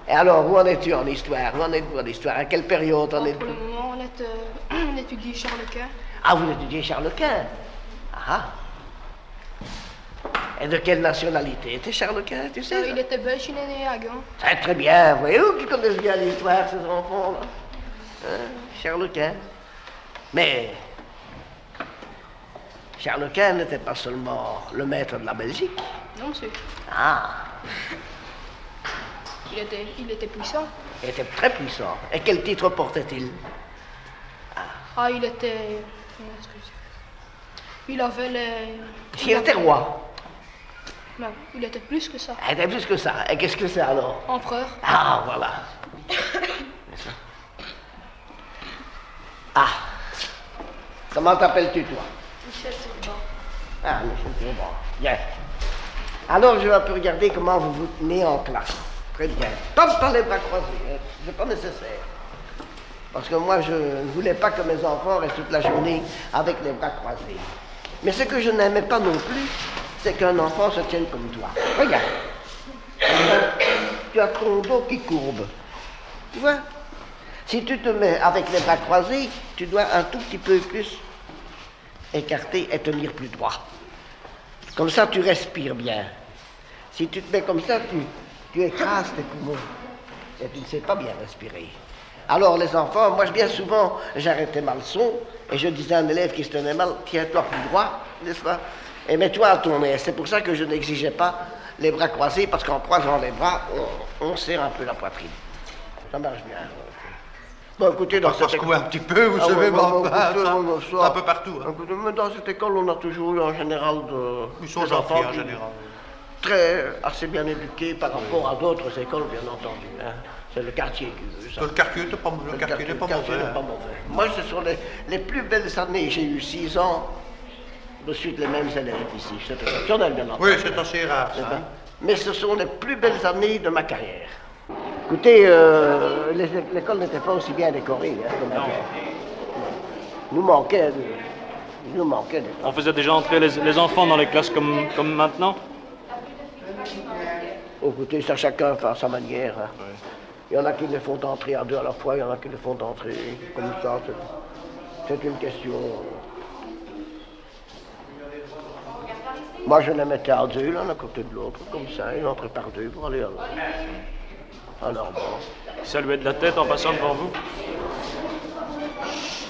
Et alors, où en es-tu en histoire? Où en êtes-vous en histoire? À quelle période en êtes-vous? Pour le moment, on étudie Charles Quint. Ah, vous étudiez Charles Quint? Ah. Et de quelle nationalité était Charles Quint, tu sais? Il était belge, il est né à Gand. Très très bien. Voyez-vous qui connaissent bien l'histoire, ces enfants-là? Hein? Charles Quint. Mais Charles Quint n'était pas seulement le maître de la Belgique. Non, monsieur. Ah. Il était puissant. Il était très puissant. Et quel titre portait-il? Ah, il était... Il avait les... Il était roi. Non, il était plus que ça. Il était plus que ça. Et qu'est-ce que c'est alors? Empereur. Ah, voilà. Ah. Comment t'appelles-tu, toi? Michel Turban. Ah, Michel Turban. Bien. Alors, je vais un peu regarder comment vous vous tenez en classe. Très bien. Comme dans les bras croisés. Hein. C'est pas nécessaire. Parce que moi, je ne voulais pas que mes enfants restent toute la journée avec les bras croisés. Mais ce que je n'aimais pas non plus, c'est qu'un enfant se tienne comme toi. Regarde. Tu as ton dos qui courbe. Tu vois? Si tu te mets avec les bras croisés, tu dois un tout petit peu plus écarter et tenir plus droit. Comme ça, tu respires bien. Si tu te mets comme ça, tu écrases tes poumons. Et tu ne sais pas bien respirer. Alors, les enfants, moi, bien souvent, j'arrêtais ma leçon et je disais à un élève qui se tenait mal, tiens-toi plus droit, n'est-ce pas? et mets-toi à ton aise. C'est pour ça que je n'exigeais pas les bras croisés, parce qu'en croisant les bras, on serre un peu la poitrine. Ça marche bien. Bon, écoutez, dans cette école... un petit peu, vous savez, un peu partout. Hein. Écoutez, mais dans cette école, on a toujours eu en général Ils sont des enfants en général. assez bien éduqués par rapport à d'autres écoles, bien entendu. Hein. C'est le quartier qui veut ça. Le quartier n'est pas mauvais. Moi, ce sont les plus belles années. J'ai eu 6 ans de suite les mêmes élèves ici. C'est exceptionnel, bien entendu. Oui, c'est assez rare, ça. Mais ce sont les plus belles années de ma carrière. Écoutez, l'école n'était pas aussi bien décorée hein, que ma carrière. Il nous manquait des... On faisait déjà entrer les enfants dans les classes comme maintenant? Écoutez, ça chacun fait à sa manière. Hein. Oui. Il y en a qui les font entrer à 2 à la fois, il y en a qui les font entrer comme ça. C'est une question... Moi, je les mettais à 2, l'un à côté de l'autre, comme ça, ils entraient par 2 pour aller à leur bord. Ils saluaient de la tête en passant devant vous?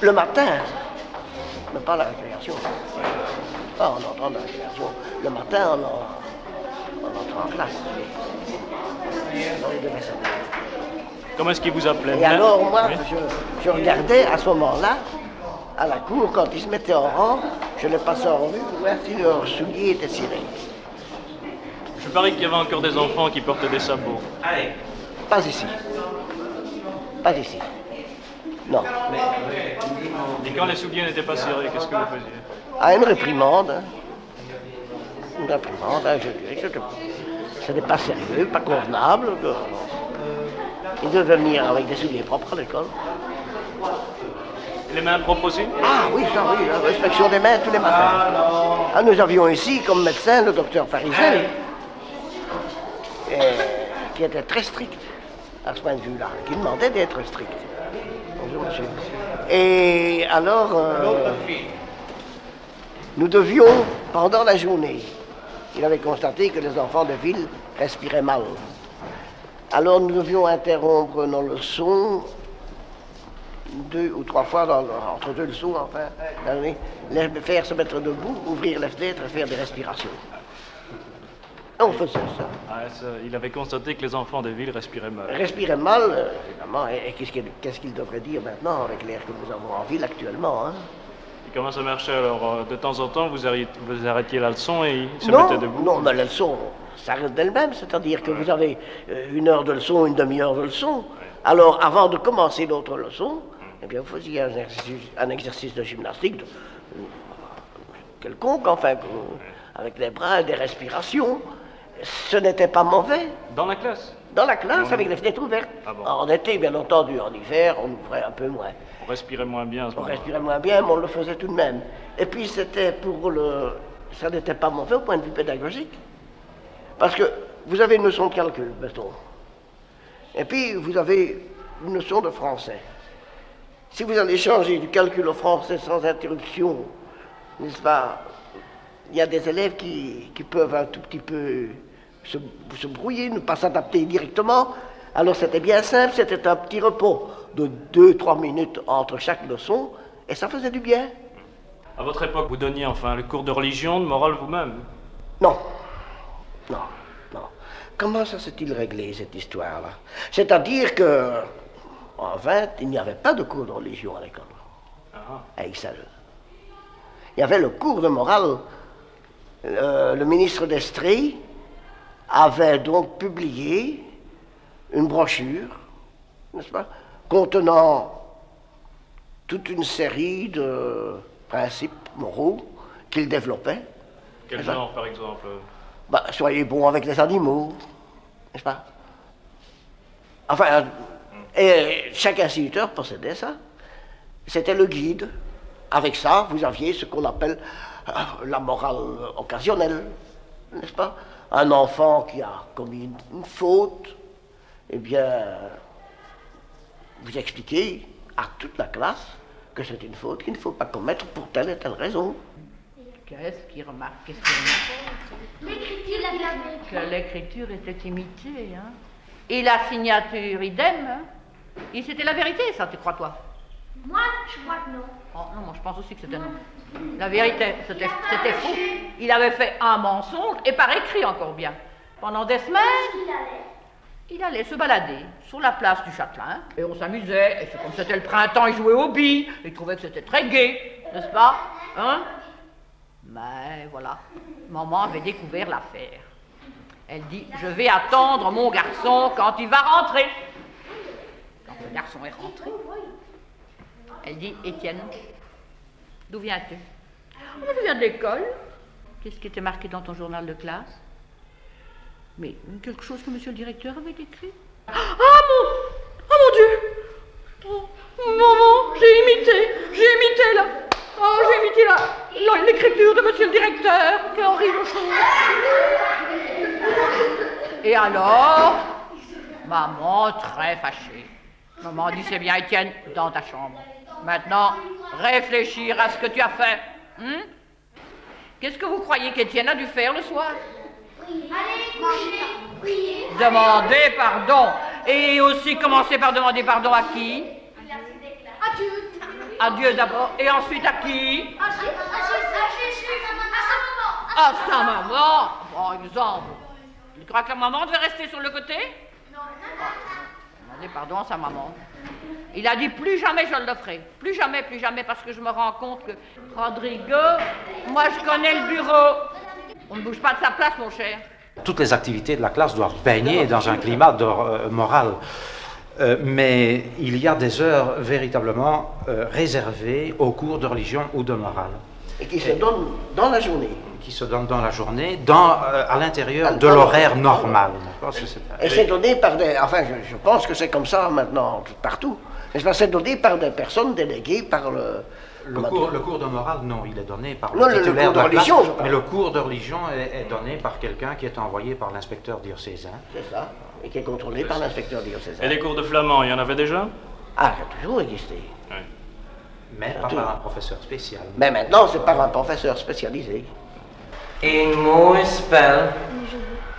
Le matin, mais pas la récréation. Pas en entrant dans la récréation. Le matin, on entre en classe. Comment est-ce qu'ils vous appelaient? Et alors, moi, oui. je regardais à ce moment-là, à la cour, quand ils se mettaient en rang, je les passais en revue pour voir si leurs souliers étaient cirés. Je parie qu'il y avait encore des enfants qui portaient des sabots. Allez. Pas ici. Pas ici. Non. Et quand les souliers n'étaient pas cirés, qu'est-ce que vous faisiez? Ah, une réprimande. Hein. Une réprimande, hein, je dirais que ce n'est pas sérieux, pas convenable. Ils devaient venir avec des souliers propres à l'école. Les mains propres aussi? Ah oui, ça oui, la inspection des mains tous les matins. Ah, nous avions ici comme médecin le docteur Parisel, qui était très strict à ce point de vue-là, qui demandait d'être strict. Bonjour monsieur. Et alors, nous devions, pendant la journée, il avait constaté que les enfants de ville respiraient mal. Alors nous devions interrompre nos leçons 2 ou 3 fois, entre 2 leçons, enfin, les faire se mettre debout, ouvrir les fenêtres et faire des respirations. On faisait ça. Ah, il avait constaté que les enfants de ville respiraient mal. Respiraient mal, évidemment, et qu'est-ce qu'ils devraient dire maintenant avec l'air que nous avons en ville actuellement, hein? Et comment ça marchait alors? De temps en temps, vous arrêtiez la leçon et ils se mettaient debout? Non, mais la leçon s'arrête d'elle-même, c'est-à-dire que vous avez 1 heure de leçon, une demi-heure de leçon. Ouais. Alors, avant de commencer l'autre leçon, eh bien, vous faisiez un exercice de gymnastique quelconque, enfin, avec les bras et des respirations. Ce n'était pas mauvais. Dans la classe? Dans la classe, avec les fenêtres ouvertes. Ah bon. En été, bien entendu, en hiver, on ouvrait un peu moins. On respirait moins bien à ce moment-là. On respirait moins bien, mais on le faisait tout de même. Et puis, c'était ça n'était pas mauvais au point de vue pédagogique. Parce que vous avez une leçon de calcul, mettons. Et puis, vous avez une leçon de français. Si vous allez changer du calcul au français sans interruption, n'est-ce pas, il y a des élèves qui peuvent un tout petit peu se brouiller, ne pas s'adapter directement. Alors c'était bien simple, c'était un petit repos de 2-3 minutes entre chaque leçon, et ça faisait du bien. À votre époque, vous donniez enfin le cours de religion, de morale vous-même? Non. Non, non. Comment ça s'est-il réglé, cette histoire-là? C'est-à-dire que, en 20, il n'y avait pas de cours de religion à l'école. À Ixelles. Il y avait le cours de morale. Le ministre d'Estrée avait donc publié une brochure, n'est-ce pas, contenant toute une série de principes moraux qu'il développait. Quel genre, par exemple? Bah, soyez bons avec les animaux, n'est-ce pas? Enfin, et chaque instituteur possédait ça. C'était le guide. Avec ça, vous aviez ce qu'on appelle la morale occasionnelle, n'est-ce pas? Un enfant qui a commis une faute, eh bien, vous expliquez à toute la classe que c'est une faute qu'il ne faut pas commettre pour telle et telle raison. Qu'est-ce qu'il remarque? L'écriture, que l'écriture était imitée, hein? Et la signature, idem, hein? Et c'était la vérité, ça, tu crois, toi? Moi, je crois que non. Oh, non, moi, je pense aussi que c'était non. La vérité, c'était fou. Il avait fait un mensonge, et par écrit encore bien. Pendant des semaines, il allait se balader sur la place du Châtelain, et on s'amusait, et comme c'était le printemps, il jouait aux billes, il trouvait que c'était très gai, n'est-ce pas? Hein? Mais voilà, maman avait découvert l'affaire. Elle dit, je vais attendre mon garçon quand il va rentrer. Quand le garçon est rentré, elle dit, Étienne, d'où viens-tu? Je viens de l'école. Qu'est-ce qui était marqué dans ton journal de classe? Mais quelque chose que monsieur le directeur avait écrit. Ah mon Dieu! Oh, maman, j'ai imité là. Oh, j'ai imité l'écriture de monsieur le directeur. Quelle horrible chose. Et alors, maman très fâchée. Maman dit, c'est bien Étienne, dans ta chambre. Maintenant, réfléchir à ce que tu as fait. Qu'est-ce que vous croyez qu'Étienne a dû faire le soir? Demander pardon. Et aussi commencer par demander pardon à qui? À Dieu. À Dieu d'abord. Et ensuite à qui? À Jésus. À sa maman, par exemple. Tu crois que la maman devait rester sur le côté? Non. Demander pardon à sa maman. Il a dit plus jamais je le ferai. Plus jamais, parce que je me rends compte que Rodrigo, moi je connais le bureau. On ne bouge pas de sa place, mon cher. Toutes les activités de la classe doivent baigner dans un climat moral. Mais il y a des heures véritablement réservées aux cours de religion ou de morale. Et qui se donnent dans la journée. Qui se donnent dans la journée, à l'intérieur de l'horaire normal. Et c'est donné par des... Enfin, je pense que c'est comme ça maintenant, partout. Mais c'est donné par des personnes déléguées par le... Le cours de morale, non, il est donné par le titulaire cours de religion, je parle. Mais le cours de religion est donné par quelqu'un qui est envoyé par l'inspecteur diocésain. C'est ça, et qui est contrôlé par l'inspecteur diocésain. Et les cours de flamand, il y en avait déjà? Ah, ça a toujours existé. Oui. Mais pas par un professeur spécial. Mais maintenant, c'est par un professeur spécialisé. Een mooi spel.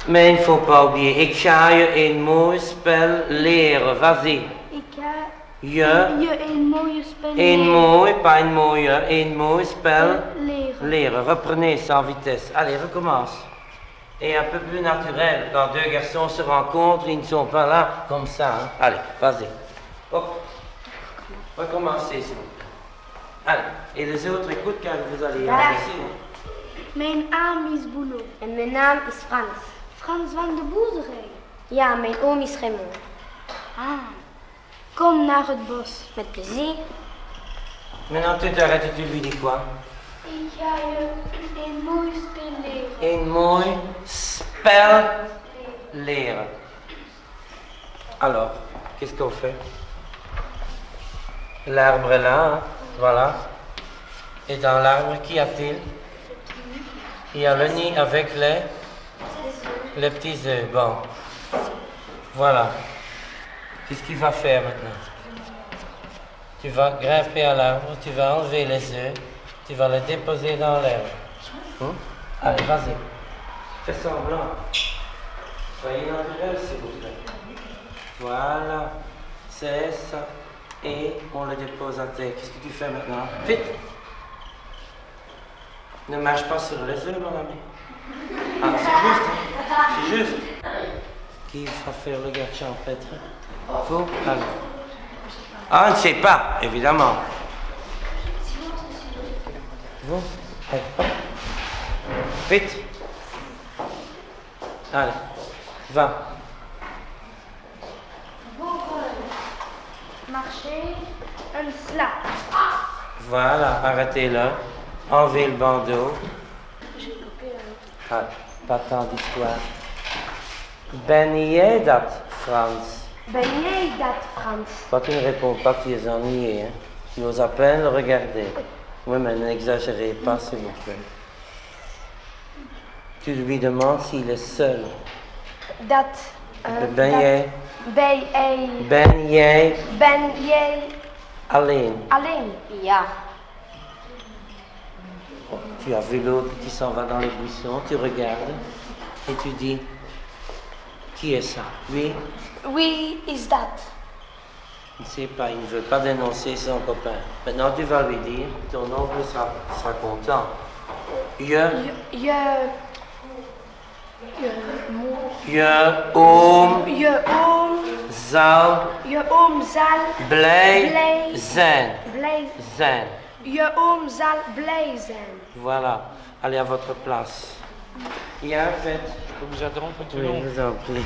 Mais il ne faut pas oublier, ik ga je een mooi spel leren. Vas-y. Ik ga Je een mooie spel een leren. mooi, pas een mooie, een mooi spel Leren. leren. Reprenez sans vitesse. Allez, recommence. Et un peu plus naturel. Quand deux garçons se rencontrent, ils ne sont pas là comme ça. Hein. Allez, vas-y. Hop. Recommencez, s'il vous plaît. Allez. Et les autres écoutent car vous allez y aller ici. Mijn naam is Boelo. En mijn naam is Frans. Frans van de boerderij. Ja, mijn oom is Raymond. Ah, kom naar het bos. Met plezier. Maintenant, tu t'arrêtes et tu lui dis quoi? Ik ga je een mooi spel leren. Een mooi spel leren. Alors, qu'est-ce qu'on fait? L'arbre est là, hein? Voilà. Et dans l'arbre, qu'y a-t-il? Il y a le nid avec les petits œufs. Bon, voilà. Qu'est-ce qu'il va faire maintenant? Tu vas grimper à l'arbre, tu vas enlever les œufs, tu vas les déposer dans l'herbe. Allez, vas-y. Fais semblant. Soyez naturel, s'il vous plaît. Voilà. C'est ça. Et on le dépose à terre. Qu'est-ce que tu fais maintenant? Vite! Ne marche pas sur les œufs, mon ami. Ah, c'est juste, hein? C'est juste. Qui va faire le gars champêtre? Vous? Allez. Ah, on ne sait pas, évidemment. Vous? Allez, hop. Vite. Allez, va. Marcher, un slap. Voilà, arrêtez-le. Enlevez le bandeau. Ah, pas tant d'histoire. Ben jij dat, Frans? Ben jij dat, Frans? Quand tu ne réponds pas, tu es ennuyé. Hein? Tu oses à peine le regarder. Oui, mais n'exagérez pas, s'il vous plaît. Tu lui demandes s'il est seul. Dat. Ben jij? Ben jij alleen? alleen? Ja. Tu as vu l'autre qui s'en va dans les buissons, tu regardes et tu dis, qui est ça? Lui? Wie is dat? Il ne sait pas, il ne veut pas dénoncer son copain. Maintenant, tu vas lui dire, ton oncle sera content. Je zal blij zijn. Zal blij zijn. Voilà. Allez à votre place. Ja, faites. Je peux vous interrompre un petit Oui, peu? je vous en prie.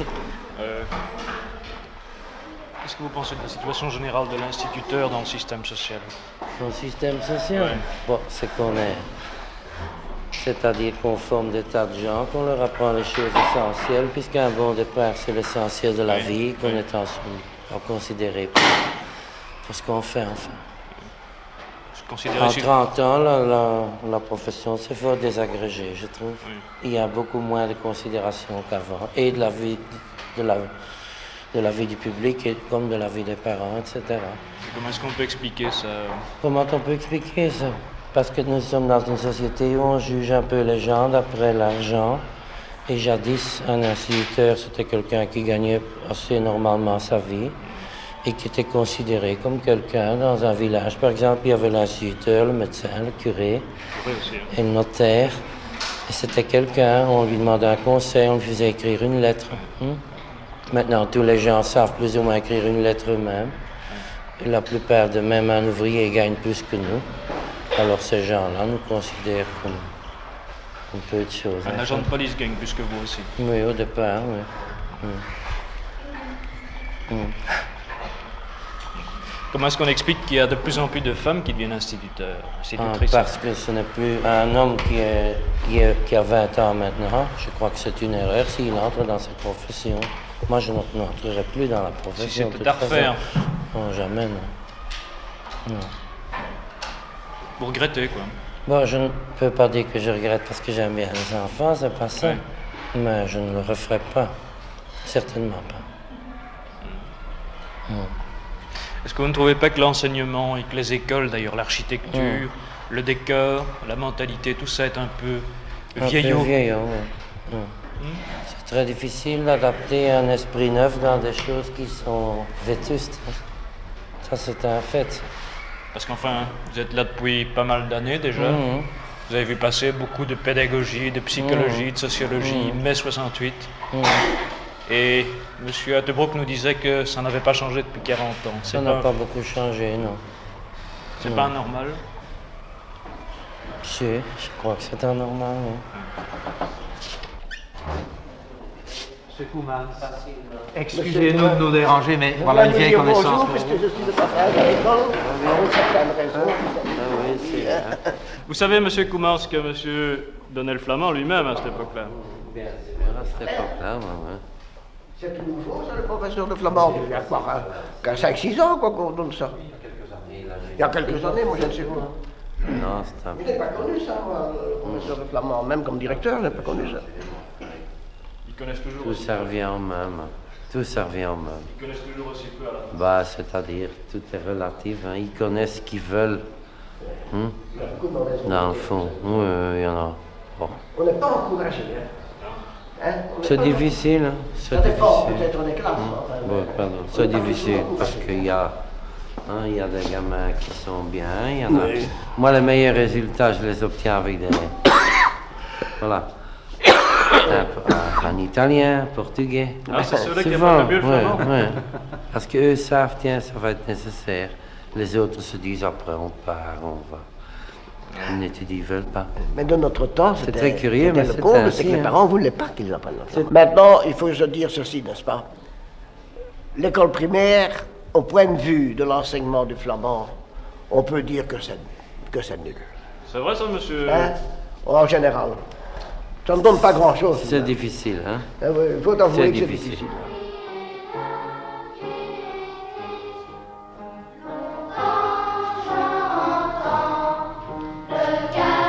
Qu'est-ce que vous pensez de la situation générale de l'instituteur dans le système social? Dans le système social? Ouais. Bon, c'est qu'on est. C'est-à-dire qu'on forme des tas de gens, qu'on leur apprend les choses essentielles, puisqu'un bon départ, c'est l'essentiel de la vie, qu'on est en considéré pour ce qu'on fait, enfin. En 30 ans, la profession s'est fort désagrégée, je trouve. Oui. Il y a beaucoup moins de considération qu'avant, et de la vie du public, et comme de la vie des parents, etc. Et comment est-ce qu'on peut expliquer ça? Comment on peut expliquer ça? Parce que nous sommes dans une société où on juge un peu les gens d'après l'argent. Et jadis, un instituteur, c'était quelqu'un qui gagnait assez normalement sa vie et qui était considéré comme quelqu'un dans un village. Par exemple, il y avait l'instituteur, le médecin, le curé et le notaire. Et c'était quelqu'un, on lui demandait un conseil, on lui faisait écrire une lettre. Maintenant, tous les gens savent plus ou moins écrire une lettre eux-mêmes. Et la plupart de même un ouvrier gagne plus que nous. Alors ces gens-là nous considèrent comme peu de choses. Un agent de police gagne plus que vous aussi? Oui, au départ, oui. Comment est-ce qu'on explique qu'il y a de plus en plus de femmes qui deviennent instituteurs, institutrices? Parce que ce n'est plus un homme qui a 20 ans maintenant. Je crois que c'est une erreur s'il entre dans cette profession. Moi, je n'entrerai plus dans la profession. Si c'était à refaire? Non, jamais, non. Non. Vous regrettez, quoi? Bon, je ne peux pas dire que je regrette parce que j'aime bien les enfants, c'est pas ça. Ouais. Mais je ne le referai pas. Certainement pas. Est-ce que vous ne trouvez pas que l'enseignement et que les écoles, d'ailleurs l'architecture, le décor, la mentalité, tout ça est un peu vieillot? Un peu vieillot, oui. C'est très difficile d'adapter un esprit neuf dans des choses qui sont vétustes. Ça, c'est un fait. Parce qu'enfin, vous êtes là depuis pas mal d'années déjà. Vous avez vu passer beaucoup de pédagogie, de psychologie, de sociologie, mai 68. Et M. Hattebroek nous disait que ça n'avait pas changé depuis 40 ans. Ça n'a pas beaucoup changé, non. C'est pas anormal? Si, je crois que c'est anormal, oui. Monsieur Koumans, excusez-nous de nous déranger, mais voilà une vieille connaissance. Bonjour, puisque je suis de passage à l'école, pour certaines raisons. Vous savez, M. Koumans, que M. Donnel Flamand lui-même à cette époque-là. Bien sûr, à cette époque-là, c'est tout nouveau, ça, le professeur de flamand. Il y a quoi, 5-6 ans, quoi, qu'on donne ça. Il y a quelques années, moi, je ne sais pas. Non, c'est un peu... Je n'ai pas connu ça, moi, le professeur de flamand. Même comme directeur, je n'ai pas connu ça. Ils connaissent toujours tout ça revient en même. Tout ça revient en même. Ils connaissent toujours aussi peu à la fin. Bah, c'est-à-dire, tout est relatif. Hein. Ils connaissent ce qu'ils veulent. Dans le fond, oui, il y en a. Bon. On n'est pas encouragé, hein. C'est difficile, hein. C'est difficile. Peut-être on est classe. Pardon. C'est difficile parce qu'il y a, il y a des gamins qui sont bien, il y en a. Moi, les meilleurs résultats, je les obtiens avec des. Voilà. En italien, portugais. Ah, c'est ceux-là qui apprennent mieux le flamand. Ouais. Parce qu'eux savent, tiens, ça va être nécessaire. Les autres se disent après, on part, on va. Ils n'étudient, ils ne veulent pas. Mais de notre temps, c'était très curieux, mais le comble, c'est que les parents ne voulaient pas qu'ils apprennent le flamand. Maintenant, il faut se dire ceci, n'est-ce pas? L'école primaire, au point de vue de l'enseignement du flamand, on peut dire que c'est nul. C'est vrai ça, monsieur? Hein? En général. Ça ne donne pas grand-chose. C'est difficile, hein? Il faut avouer que c'est difficile. Yeah.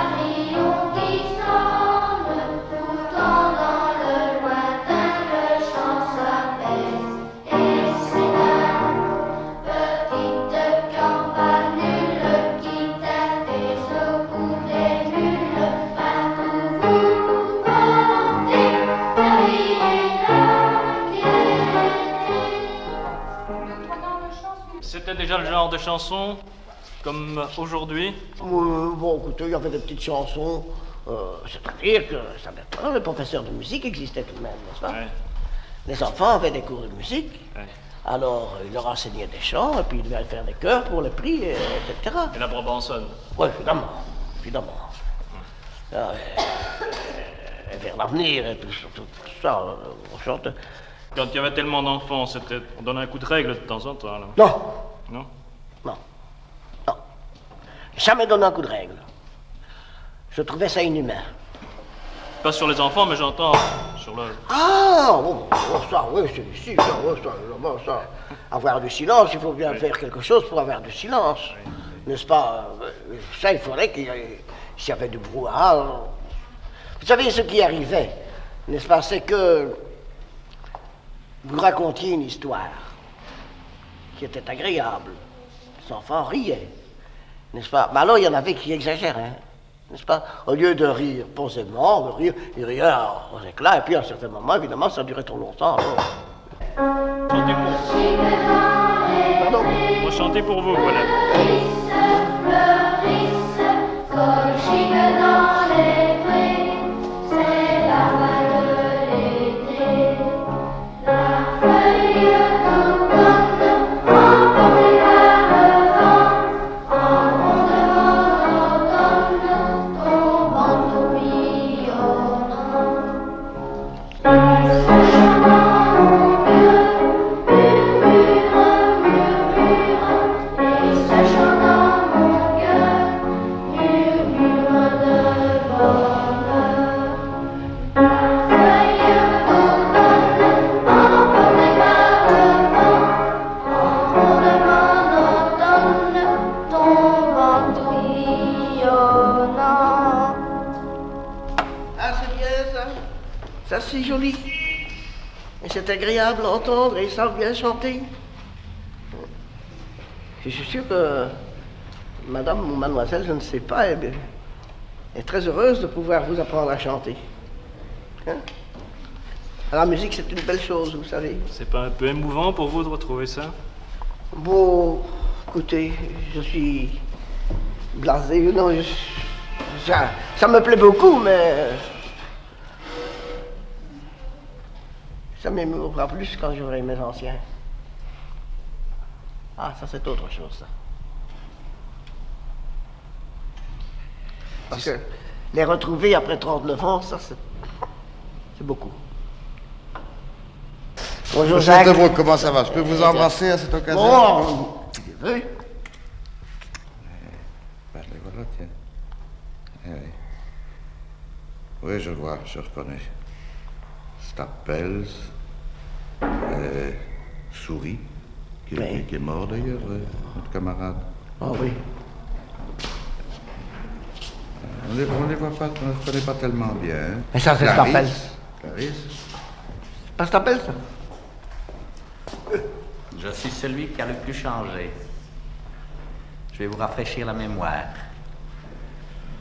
C'était déjà le genre de chanson comme aujourd'hui? Bon, écoutez, il y avait des petites chansons. C'est-à-dire que ça dépend, le professeur de musique existait tout de même, n'est-ce pas? Ouais. Les enfants avaient des cours de musique. Ouais. Alors, il leur enseignait des chants, et puis ils devaient faire des chœurs pour le prix, etc. Et la Brabançonne? Oui, évidemment. Et vers l'avenir, et tout ça, on chante. Quand il y avait tellement d'enfants, on donnait un coup de règle de temps en temps, alors? Non. Non? Non. Jamais donné un coup de règle. Je trouvais ça inhumain. Pas sur les enfants, mais j'entends sur le... Ah, ça, oui, c'est ici, ça. Avoir du silence, il faut bien faire quelque chose pour avoir du silence. Oui. N'est-ce pas? Ça, il faudrait s'il y avait du brouhaha. Vous savez ce qui arrivait, n'est-ce pas? C'est que vous racontiez une histoire qui était agréable. Les enfants riaient, n'est-ce pas? Mais alors, il y en avait qui exagéraient. N'est-ce pas? Au lieu de rire posément, de rire, ils riaient aux éclats, et puis à un certain moment, évidemment, ça durait trop longtemps. Alors... Chantez pour vous. Pardon? On va chanter pour vous, voilà. C'est joli. Et c'est agréable à entendre et ils savent bien chanter. Je suis sûr que madame ou mademoiselle, je ne sais pas, est très heureuse de pouvoir vous apprendre à chanter. Hein? La musique, c'est une belle chose, vous savez. C'est pas un peu émouvant pour vous de retrouver ça? Bon, écoutez, je suis blasé. Non, ça me plaît beaucoup, mais... ça m'émouvra plus quand j'aurai mes anciens. Ah, ça c'est autre chose, ça. Parce que les retrouver après 39 ans, ça c'est beaucoup. Bonjour Jacques. Monsieur, comment ça va? Je peux vous embrasser à cette occasion? Bon, oui. Ben, les voilà, tiens. Oui, je vois, je reconnais. Stapels, Souris, qui est mort d'ailleurs, notre camarade. Ah oui. On ne les voit pas, on ne se connaît pas tellement bien. Hein. Mais ça, c'est Stapels. Clarisse. Pas Stapels, ça? Je suis celui qui a le plus changé. Je vais vous rafraîchir la mémoire.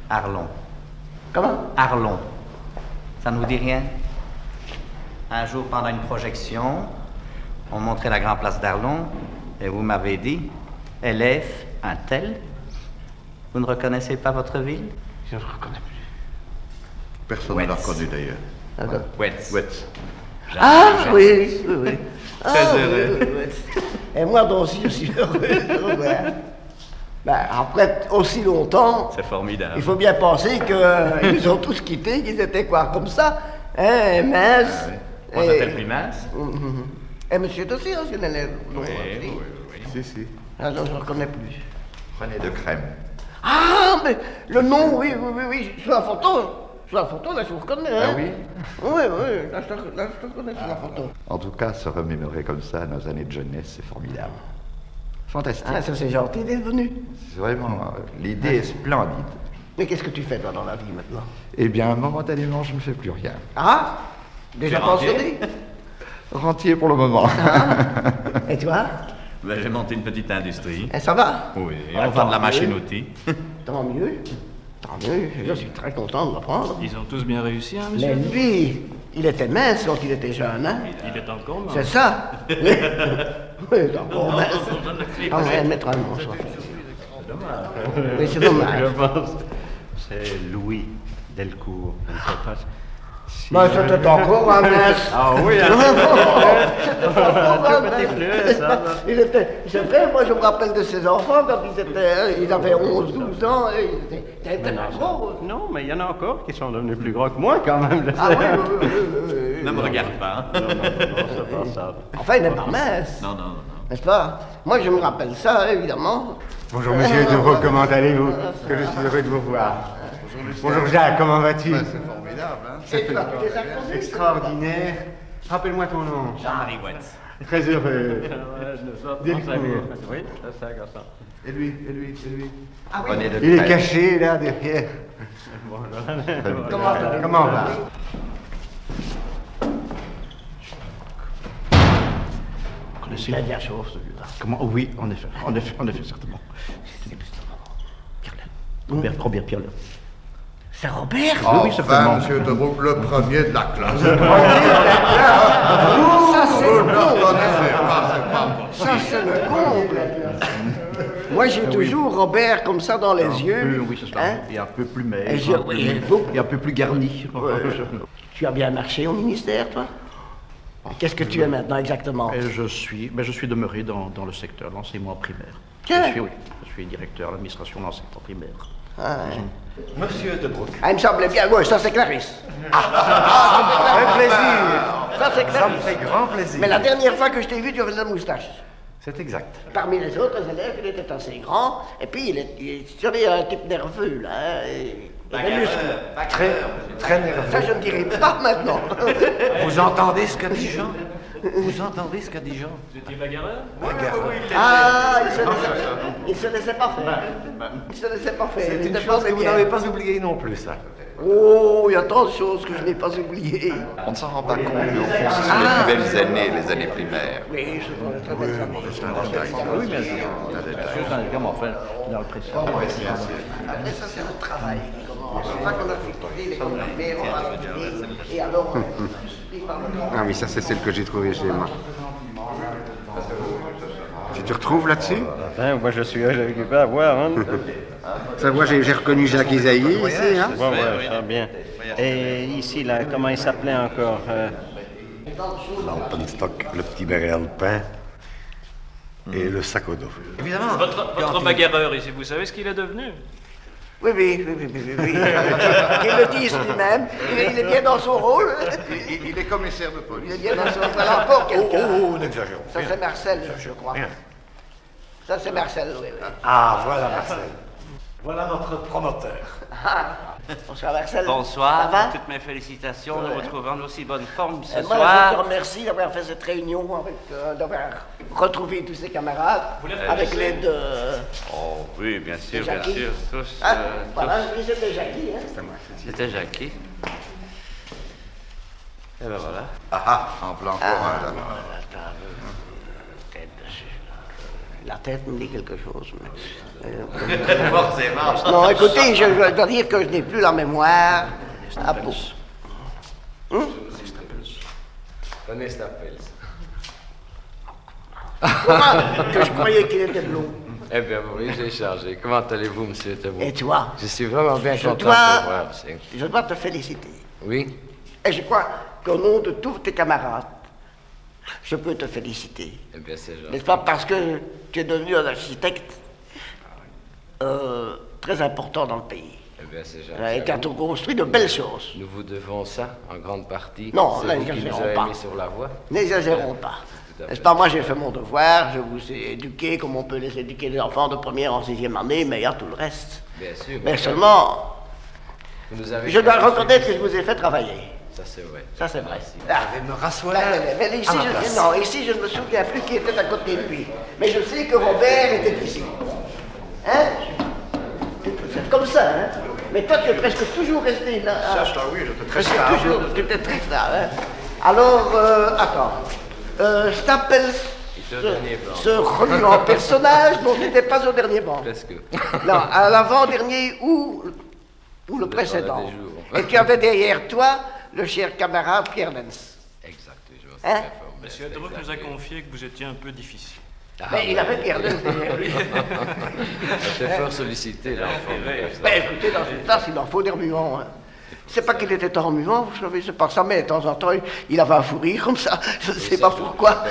Arlon. Comment? Arlon. Ça ne vous dit rien? Un jour, pendant une projection, on montrait la grande place d'Arlon, et vous m'avez dit, élève, un tel. Vous ne reconnaissez pas votre ville? Je ne reconnais plus. Personne ne l'a reconnu d'ailleurs. D'accord. Wetz. Ah, oui. Très heureux. Oui. Et moi aussi, je suis heureux. Ben, après aussi longtemps, c'est formidable. Il faut bien penser qu'ils ont tous quitté, qu'ils étaient quoi, comme ça, hein, minces. Ah, oui. Moi, j'étais le plus mince. Et monsieur aussi, hein, c'est l'élève. Oui. Si. Ah non, je ne reconnais plus. Prenez de crème. Ah, mais le nom, oui. Sur la photo, là, je vous reconnais. Hein. Ah oui? Oui, là, je te reconnais sur la photo. En tout cas, se remémorer comme ça nos années de jeunesse, c'est formidable. Fantastique. Ah, ça c'est gentil d'être venu. C'est vraiment, l'idée est splendide. Mais qu'est-ce que tu fais, toi, dans la vie, maintenant? Eh bien, momentanément, je ne fais plus rien. Ah? Déjà pensionné? Rentier pour le moment. Et toi? Ben, j'ai monté une petite industrie. Et ça va? Oui, on vend de la machine-outil. Tant mieux. Je suis très content de l'apprendre. Ils ont tous bien réussi, hein, monsieur? Mais lui, Il était mince quand il était jeune, hein? Il est encore mince. C'est ça? Oui, il est encore mince. Ah ouais, mettre un nom, ça. C'est dommage. Oui, c'est dommage. Je pense. C'est Louis Delcourt. Je ne sais pas. Si Ben, c'était encore un mince. Ah oui, hein. C'était encore un mince. Il était, c'est vrai, moi je me rappelle de ses enfants quand ils avaient 11, 12 ans, et ils étaient gros. Non, mais il y en a encore qui sont devenus plus gros que moi quand même. Ah oui. Ne me regarde pas. Non, c'est pas ça. Enfin, il n'est pas mince. Non. N'est-ce pas? Moi je me rappelle ça, évidemment. Bonjour monsieur Deveau, comment allez-vous? Que je suis heureux de vous voir. Bonjour Jacques, comment vas-tu? C'est formidable, hein? C'est extraordinaire. Rappelle-moi ton nom. Jean-Marie Wetz. Très heureux. Oui, c'est ça, comme ça. Et lui? Ah oui. Il est caché là derrière. Comment on va? Vous connaissez La dernière chose, celui-là. Comment? Oui, en effet, certainement. Robert Pierre. C'est Robert? Oui, certainement. Enfin, monsieur Debroux, le premier de la classe. Ça, c'est Vous le ne comble. connaissez pas, c'est pas Ça, c'est le comble. Moi, j'ai toujours Robert comme ça dans les yeux. Oui, c'est ça. Hein? Et un peu plus maigre. Et un peu plus garni. Tu as bien marché au ministère, toi? Qu'est-ce que tu es maintenant exactement? Et je suis demeuré dans le secteur de l'enseignement primaire. Tiens. Je suis directeur de l'administration de l'enseignement primaire. Ah, Monsieur Debroux. ah, il me semblait bien. Oui, ça c'est Clarisse. Un plaisir. Ça c'est Ça me Clarisse. fait grand plaisir. Mais la dernière fois que je t'ai vu, tu avais de la moustache. C'est exact. Parmi les autres élèves, il était assez grand. Et puis, il avait un type nerveux, là. Hein, et des muscles. Très nerveux. Ça, je ne dirai pas maintenant. Vous entendez ce qu'a dit Jean? Vous entendez ce qu'a dit Jean? Vous étiez bagarreur? Ah, il se laissait pas faire. Il se laissait pas faire. C'est Il une était chose que vous bien. n'avez pas oubliée non plus, ça. Oh, il y a tant de choses que je n'ai pas oubliées. On ne s'en rend pas compte, mais au fond, ce sont les plus belles années, les années primaires. Oui, ce sont les très belles années. Oui, bien sûr. Comment faire dans le précis. Après ça, c'est le travail qui commence. C'est ça qu'on a fait les primaires, on va l'étudier. Et alors, on est suivi par le Ah oui, ça c'est celle que j'ai trouvée chez moi. Tu te retrouves là-dessus? Enfin, moi je suis occupé à voir. Hein. Ça voit, j'ai reconnu Jacques Isaïe ici, hein? Ouais, ça bien. Et ici, là, comment il s'appelait encore L'Alpenstock, le petit béret alpin et le sac au dos. Évidemment. Votre bagarreur ici, vous savez ce qu'il est devenu? Oui. Qu'il le dise lui-même. Il est bien dans son rôle. Il est commissaire de police. Il est bien dans son rôle. Voilà encore quelqu'un. n'exagérons Ça, c'est Marcel, je crois. Ça, c'est Marcel, oui. Ah, voilà Marcel. Voilà notre promoteur. Bonsoir, Marcel. Bonsoir, Ça va? toutes mes félicitations de vous retrouver en aussi bonne forme ce Moi, soir. je te remercie d'avoir fait cette réunion, d'avoir retrouvé tous ses camarades, avec l'aide de... Oh oui, bien sûr, Jackie. tous. Ah, voilà, lui, c'était Jackie. Hein? C'était Jackie. Et ben voilà. Ah, en plan courant, là. La tête me dit quelque chose. Mais, Forcément. non, écoutez, je dois dire que je n'ai plus la mémoire à bout. Prenez Stapels. Comment que je croyais qu'il était blond. Eh bien, oui, j'ai changé. Comment allez-vous, monsieur Tebou? Et toi? Je suis vraiment bien content de vous voir. Je dois te féliciter. Oui? Et je crois qu'au nom de tous tes camarades, je peux te féliciter. Eh bien, c'est gentil. N'est-ce pas parce que tu es devenu un architecte très important dans le pays. Eh bien, c'est gentil. Et tu as construit de belles choses. Nous vous devons ça, en grande partie. Non, c'est vous qui nous n'exagérons avez pas. mis sur la voie. N'exagérons pas. N'est-ce pas, moi j'ai fait mon devoir, je vous ai éduqué comme on peut les éduquer les enfants de première en 6e année, mais il y a tout le reste. Bien sûr. Mais seulement, Vous nous avez je dois fait- reconnaître que je vous ai fait travailler. Ça, c'est vrai. Ça, c'est vrai. Me rasseoir. Mais ici, non, ici, je ne me souviens plus qui était à côté de lui. Mais je sais que Robert était ici. Hein? C'est comme ça, hein? Mais toi, tu es presque toujours resté là. Ça, oui, j'étais très Presque stable. toujours, tu étais très stable, hein? Alors, attends. Staples se remue en personnage, donc tu n'étais pas au dernier banc. Presque. Non, à l'avant-dernier ou le précédent. Et tu avais derrière toi le cher camarade Pierre Lenz. Exact, je vois Hein? Monsieur Hedrock nous a confié que vous étiez un peu difficile. Mais il avait Pierre Lenz derrière lui. C'était fort sollicité, l'enfant. Ben écoutez, dans une classe, il en faut des remuants. Hein. C'est pas qu'il était en remuant, vous savez, c'est pas ça, mais de temps en temps, il avait un fou rire comme ça. Je ne sais pas pourquoi.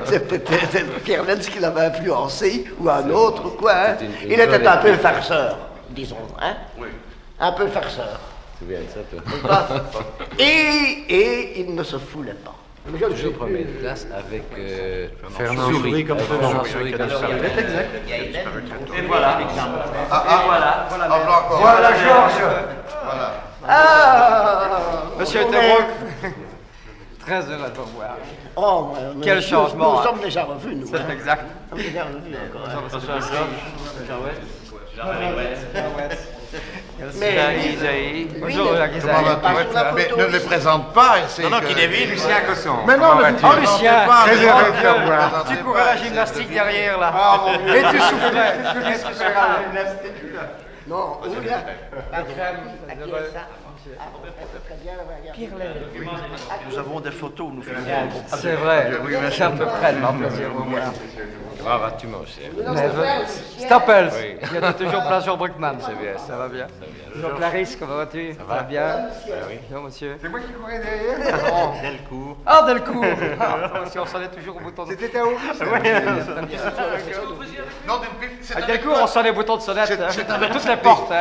C'est peut-être Pierre Lenz qui l'avait influencé, ou un autre, ou quoi. Hein. Il était un peu farceur, disons. Hein. Oui. Un peu farceur. Tu viens de ça, toi. Et il ne se foulait pas. Toujours première classe avec Fernand Souris comme Fernand Souris comme ça. C'est exact. Et voilà. Voilà Georges. Voilà. Ah Monsieur Hedrock, très heureux de vous voir. Oh, Quel changement. Nous sommes déjà revus, nous. C'est exact. Nous sommes déjà revus encore. Bonjour, Jacques Comment vas-tu? Mais ne le présente pas. Non, qui devine. Lucien Cosson. Mais non, oh Lucien, Très heureux de te voir. tu courais la gymnastique derrière là. Et tu souffrais. Qu'est-ce que c'est grave? Non, où là? La crème. Nous avons des photos, nous filmons. C'est vrai, oui, mais c'est à peu près de plaisir. Comment vas-tu, mon cher? Stoppels, Oui. il y a toujours place sur Bruckmann. C'est bien, Ça va bien. c'est bien. Bonjour Clarisse, comment vas-tu? Ça va bien? Oui. Bonjour monsieur. C'est moi qui courais derrière. Delcourt. Ah, Delcourt. Si on sonnait toujours au bouton de... C'était à où? Non, À Delcourt, on sonne les boutons de sonnette. De toutes les portes.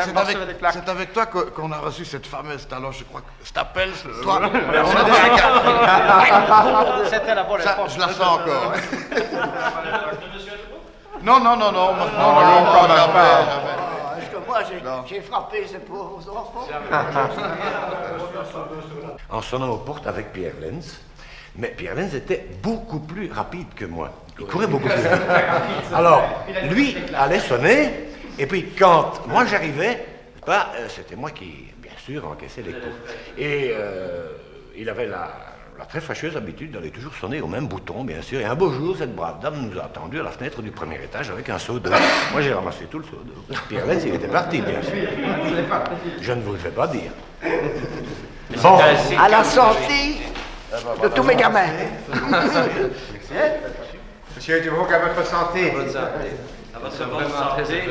C'est avec toi qu'on a reçu cette fameuse talent, je crois, Stapels. Toi, c'était la bonne époque. Je la sens encore. Non, Est-ce que moi, j'ai frappé ces pauvres enfants? En sonnant aux portes avec Pierre Lenz. Mais Pierre Lenz était beaucoup plus rapide que moi. Il courait beaucoup plus vite. Alors, lui allait sonner, et puis quand moi j'arrivais, c'était moi qui, bien sûr, encaissais les coups. Et il avait la très fâcheuse habitude d'aller toujours sonner au même bouton, bien sûr. Et un beau jour, cette brave dame nous a attendus à la fenêtre du premier étage avec un seau d'eau. Moi, j'ai ramassé tout le seau d'eau. Pierre Lenz, il était parti, bien sûr. Je ne vous le fais pas dire. Bon, à la santé de tous mes gamins. Monsieur Hedrock, à votre santé. Bonne santé. À votre bonne santé.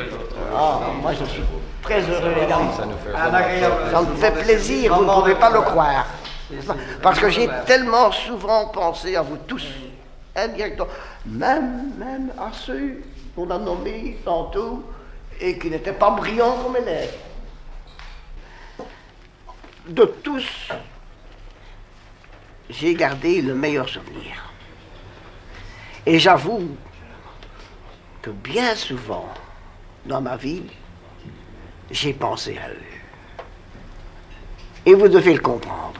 Ah, moi je suis très heureux, également. Ça me fait plaisir, vous ne pouvez pas le croire. Parce que j'ai tellement souvent pensé à vous tous, indirectement, même à ceux qu'on a nommés tantôt et qui n'étaient pas brillants comme élèves. De tous, j'ai gardé le meilleur souvenir. Et j'avoue que bien souvent, dans ma vie, j'ai pensé à eux. Et vous devez le comprendre.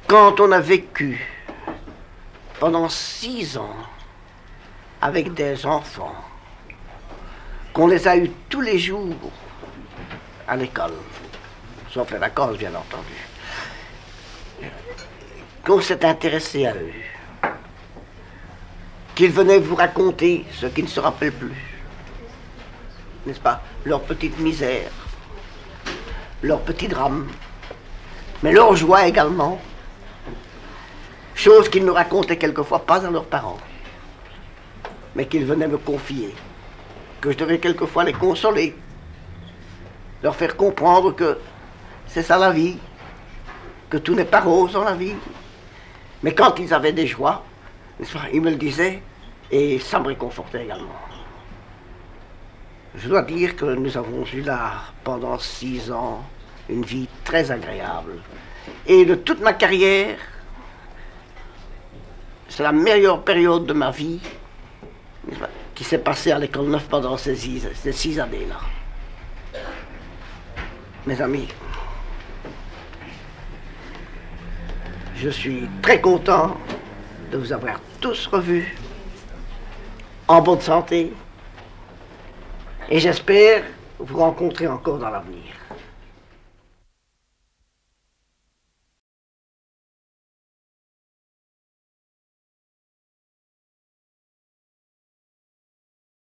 Quand on a vécu pendant 6 ans avec des enfants, qu'on les a eus tous les jours à l'école, sauf les vacances bien entendu, qu'on s'est intéressé à eux, qu'ils venaient vous raconter ce qu'ils ne se rappellent plus, n'est-ce pas, leur petite misère, leur petit drame, mais leur joie également, chose qu'ils ne racontaient quelquefois pas à leurs parents, mais qu'ils venaient me confier, que je devais quelquefois les consoler, leur faire comprendre que c'est ça la vie, que tout n'est pas rose dans la vie, mais quand ils avaient des joies, ils me le disaient, et ça me réconfortait également. Je dois dire que nous avons eu là, pendant 6 ans, une vie très agréable. Et de toute ma carrière, c'est la meilleure période de ma vie qui s'est passée à l'école 9 pendant ces 6 années-là. Mes amis, je suis très content de vous avoir tous revus en bonne santé et j'espère vous rencontrer encore dans l'avenir.